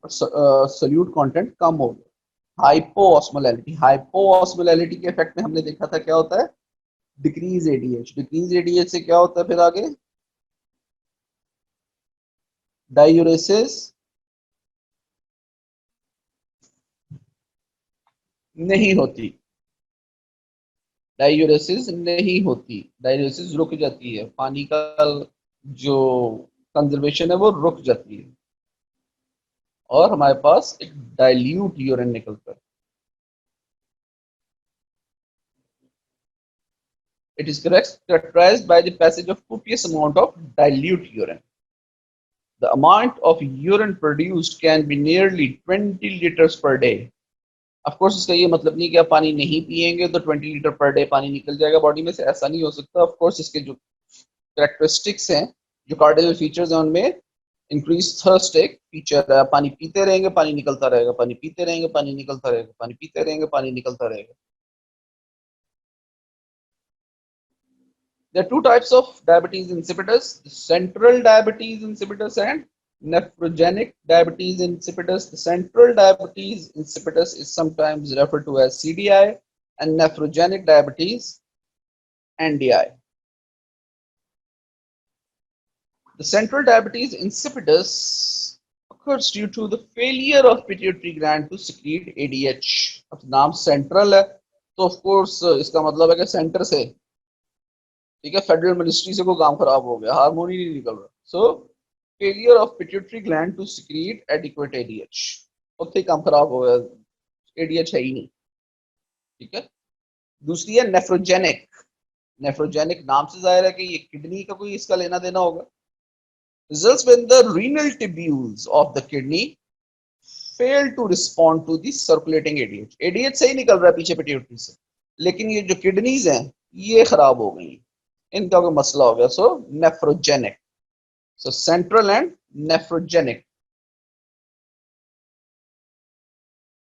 और सोल्यूट कंटेंट कम हो गया। हाइपोऑस्मोलैलिटी, हाइपोऑस्मोलैलिटी के इफेक्ट में हमने देखा था क्या होता है, डिक्रीज एडीएच। डिक्रीज एडीएच से क्या होता है फिर आगे, डायूरेसिस नहीं होती, डायूरेसिस नहीं होती, डायूरेसिस रुक जाती है, पानी का जो कंजर्वेशन है वो रुक जाती है और हमारे पास एक डाइल्यूट यूरिन निकलता है। It is characterized by the passage of copious amount of dilute urine. The amount of urine produced can be nearly 20 liters per day. Of course इसका ये मतलब नहीं कि आप पानी नहीं पिएंगे तो 20 लीटर पर डे पानी निकल जाएगा बॉडी में से, ऐसा नहीं हो सकता। ऑफ कोर्स इसके जो कैरेक्टरिस्टिक्स हैं, जो कार्डिनल फीचर्स हैं, उनमें इंक्रीज थर्स्ट एक फीचर है। पानी पीते रहेंगे पानी निकलता रहेगा, पानी पीते रहेंगे पानी निकलता रहेगा, पानी पीते रहेंगे पानी निकलता रहेगा। There are two types of diabetes insipidus: the central diabetes insipidus and nephrogenic diabetes insipidus. The central diabetes insipidus is sometimes referred to as CDI, and nephrogenic diabetes NDI. The central diabetes insipidus occurs due to the failure of pituitary gland to secrete ADH. अब नाम central है तो of course इसका मतलब है कि center से, ठीक है, फेडरल मिनिस्ट्री से कोई काम खराब हो गया, हार्मोन ही नहीं निकल रहा। So failure of pituitary gland to secrete adequate ADH, उससे काम खराब हो गया, एडीएच है ही नहीं, ठीक है। दूसरी है नेफ्रोजेनिक। नेफ्रोजेनिक नाम से जाहिर है कि ये किडनी का कोई इसका लेना देना होगा। Results when the renal tubules of the kidney fail to respond to the circulating ADH. ADH से ही निकल रहा है पीछे पिट्यूटरी से, लेकिन ये जो किडनीज हैं ये खराब हो गई, इनका कोई मसला हो गया। So nephrogenic, so central and nephrogenic.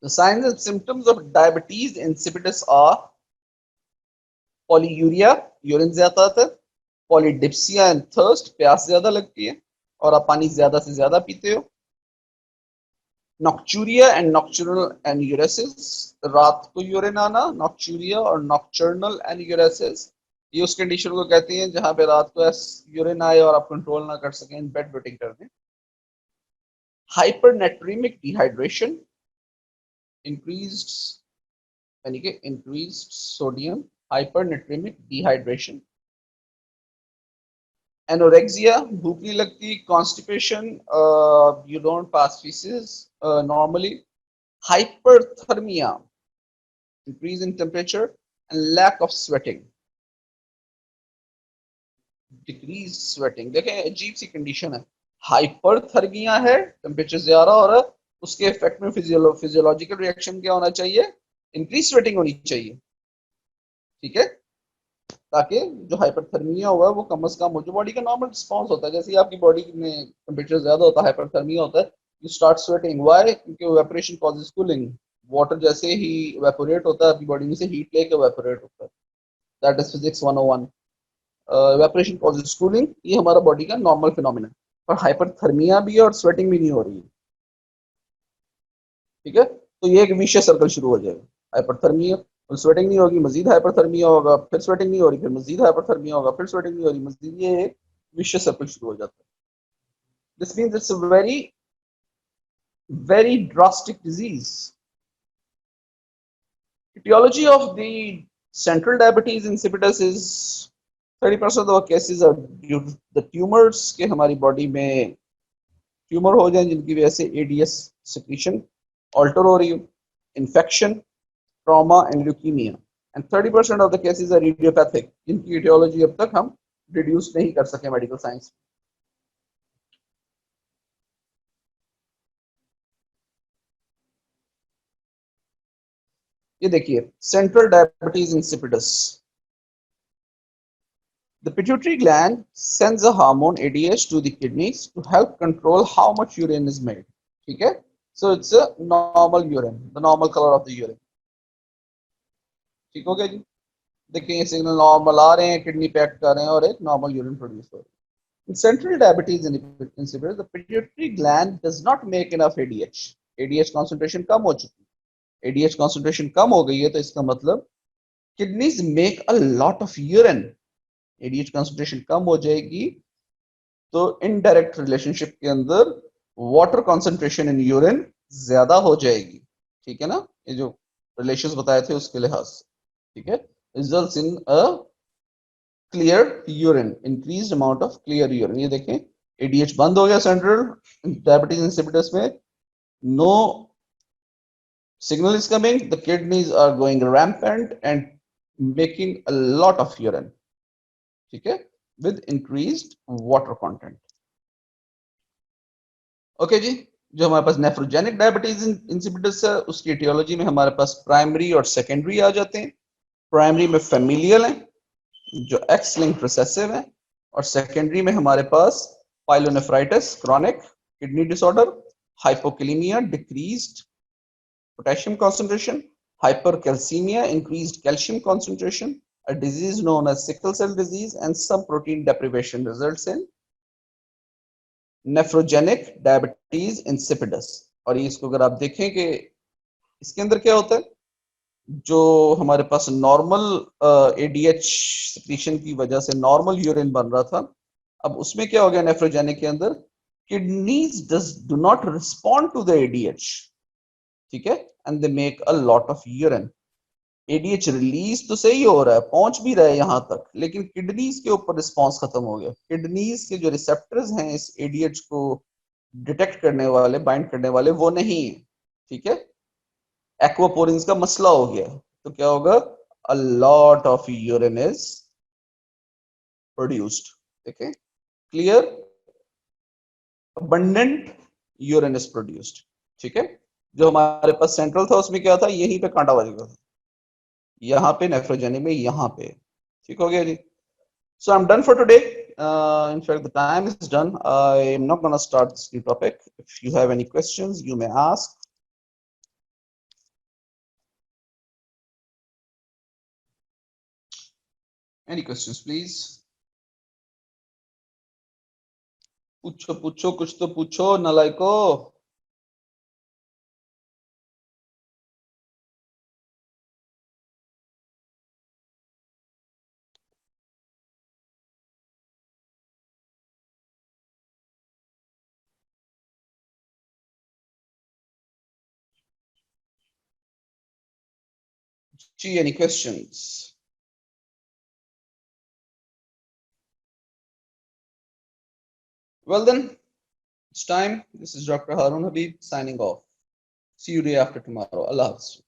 The signs and symptoms of diabetes insipidus are polyuria, urine ज्यादा आता है, polydipsia and thirst, प्यास ज्यादा लगती है और आप पानी ज्यादा से ज्यादा पीते हो, nocturia and nocturnal enuresis, रात को यूरिन आना, nocturia और nocturnal enuresis, ये उस कंडीशन को कहते हैं जहां पे रात को यूरिन आए और आप कंट्रोल ना कर सकें, बेड वेटिंग कर दें। हाइपरनेट्रीमिक डिहाइड्रेशन, increased यानी कि increased sodium, hypernatremic dehydration, anorexia, भूख नहीं लगती, constipation, you don't pass feces normally, hyperthermia, increase in temperature, and lack of sweating, decreased sweating। देखें अजीब सी कंडीशन है, हाइपरथर्मिया है, टेम्परेचर ज्यादा हो रहा है, उसके इफेक्ट में फिजियोलॉजिकल रिएक्शन क्या होना चाहिए, इंक्रीज स्वेटिंग होनी चाहिए, ठीक है, ताकि जो हाइपरथर्मिया हुआ है वो कम से कम हो। जो बॉडी का नॉर्मल रिस्पॉन्स होता है, जैसे ही आपकी बॉडी में टेम्परेचर ज्यादा होता है, हाइपरथर्मिया होता है, यू स्टार्ट स्वेटिंग। व्हाई? क्योंकि इवेपोरेशन कॉजेस कूलिंग, वाटर जैसे ही इवेपोरेट होता है आपकी बॉडी में से हीट लेके इवेपोरेट होता है, that is physics 101। Evaporation causes cooling, ये हमारा बॉडी का नॉर्मल फिनोमिना है, पर हाइपरथर्मिया भी है और स्वेटिंग भी नहीं हो रही है, ठीक है। तो ये एक विशियस सर्कल शुरू हो जाएगा, हाइपरथर्मिया, स्वेटिंग नहीं होगी, मजीद हाइपरथर्मिया होगा, फिर स्वेटिंग नहीं हो रही, फिर मजीद हाइपरथर्मिया होगा, फिर स्वेटिंग नहीं हो रही, मजीद, ये एक विशियस सर्कल शुरू हो जाता है। This means it's a very very drastic disease. etiology of the central diabetes insipidus is 30% of cases are due to the tumors, के हमारी बॉडी में ट्यूमर हो जाए जिनकी वजह से एडीएस सिक्रीशन ऑल्टर हो रही हो, infection, trauma and leukemia, and 30% of the cases are idiopathic, जिनकी etiology अब तक हम डिड्यूस नहीं कर सके मेडिकल साइंस। ये देखिए central diabetes insipidus, the pituitary gland sends a hormone ADH to the kidneys to help control how much urine is made, ठीक है। so it's a normal urine, the normal color of the urine, ठीक हो गया जी। देखिए ये signal normal आ रहे हैं, kidney पे एक्ट कर रहे हैं और एक नॉर्मल यूरिन प्रोड्यूस हो रही है। In central diabetes insipidus, the pituitary gland does not make enough ADH. ADH concentration कम हो चुकी है, ADH concentration कम हो गई है, तो इसका मतलब kidneys make a lot of urine, ADH concentration कम हो जाएगी तो इनडायरेक्ट रिलेशनशिप के अंदर वाटर concentration in urine ज्यादा हो जाएगी, ठीक है ना, ये जो रिलेशंस बताए थे उसके लिहाज से, ठीक है। results in a clear urine, increased amount of clear urine। ये देखें ADH बंद हो गया सेंट्रल डायबिटीज इंसिपिडस में, no signal is coming, the kidneys are going rampant and making a lot of urine, ठीक है, with increased water content। Okay जी, जो हमारे पास नेफ्रोजेनिक डायबिटीज इंसिपिडस है, उसकी एटियोलॉजी में हमारे पास प्राइमरी और सेकेंडरी आ जाते हैं। प्राइमरी में फेमिलियल है जो एक्स लिंक्ड रिसेसिव है, और सेकेंडरी में हमारे पास pyelonephritis chronic kidney disorder, hypokalaemia decreased potassium concentration, hypercalcemia increased calcium concentration, a disease known as sickle cell disease, and some protein deprivation results in nephrogenic diabetes insipidus। और ये इसको अगर आप देखें कि इसके अंदर क्या होता है, जो हमारे पास नॉर्मल एडीएच सिक्रीशन की वजह से नॉर्मल यूरिन बन रहा था, अब उसमें क्या हो गया नेफ्रोजेनिक के अंदर, kidneys do not respond to the ADH, ठीक है, and they make a lot of urine. ADH release तो सही हो रहा है, पहुंच भी रहा है यहां तक, लेकिन किडनीज के ऊपर रिस्पांस खत्म हो गया। किडनीज के जो रिसेप्टर्स हैं इस एडीएच को डिटेक्ट करने वाले, बाइंड करने वाले, वो नहीं है, ठीक है। एक्वापोरिन्स का मसला हो गया, तो क्या होगा, अ lot of urine is produced, ठीक है, clear, abundant urine is produced, ठीक है। जो हमारे पास सेंट्रल था उसमें क्या था, यहीं पे कांटा बज गया था, यहाँ पे नेफ्रोजेनिक में यहाँ पे, ठीक हो गया जी। So I'm done for today. In fact, the time is done. I am not going to start this new topic. If you have any questions, you may ask. Any questions, please? पूछो पूछो, कुछ तो पूछो नालायको। Gee, any questions? Well then, it's time. This is Dr. Harun Habib signing off. See you day after tomorrow. Allah Hafiz.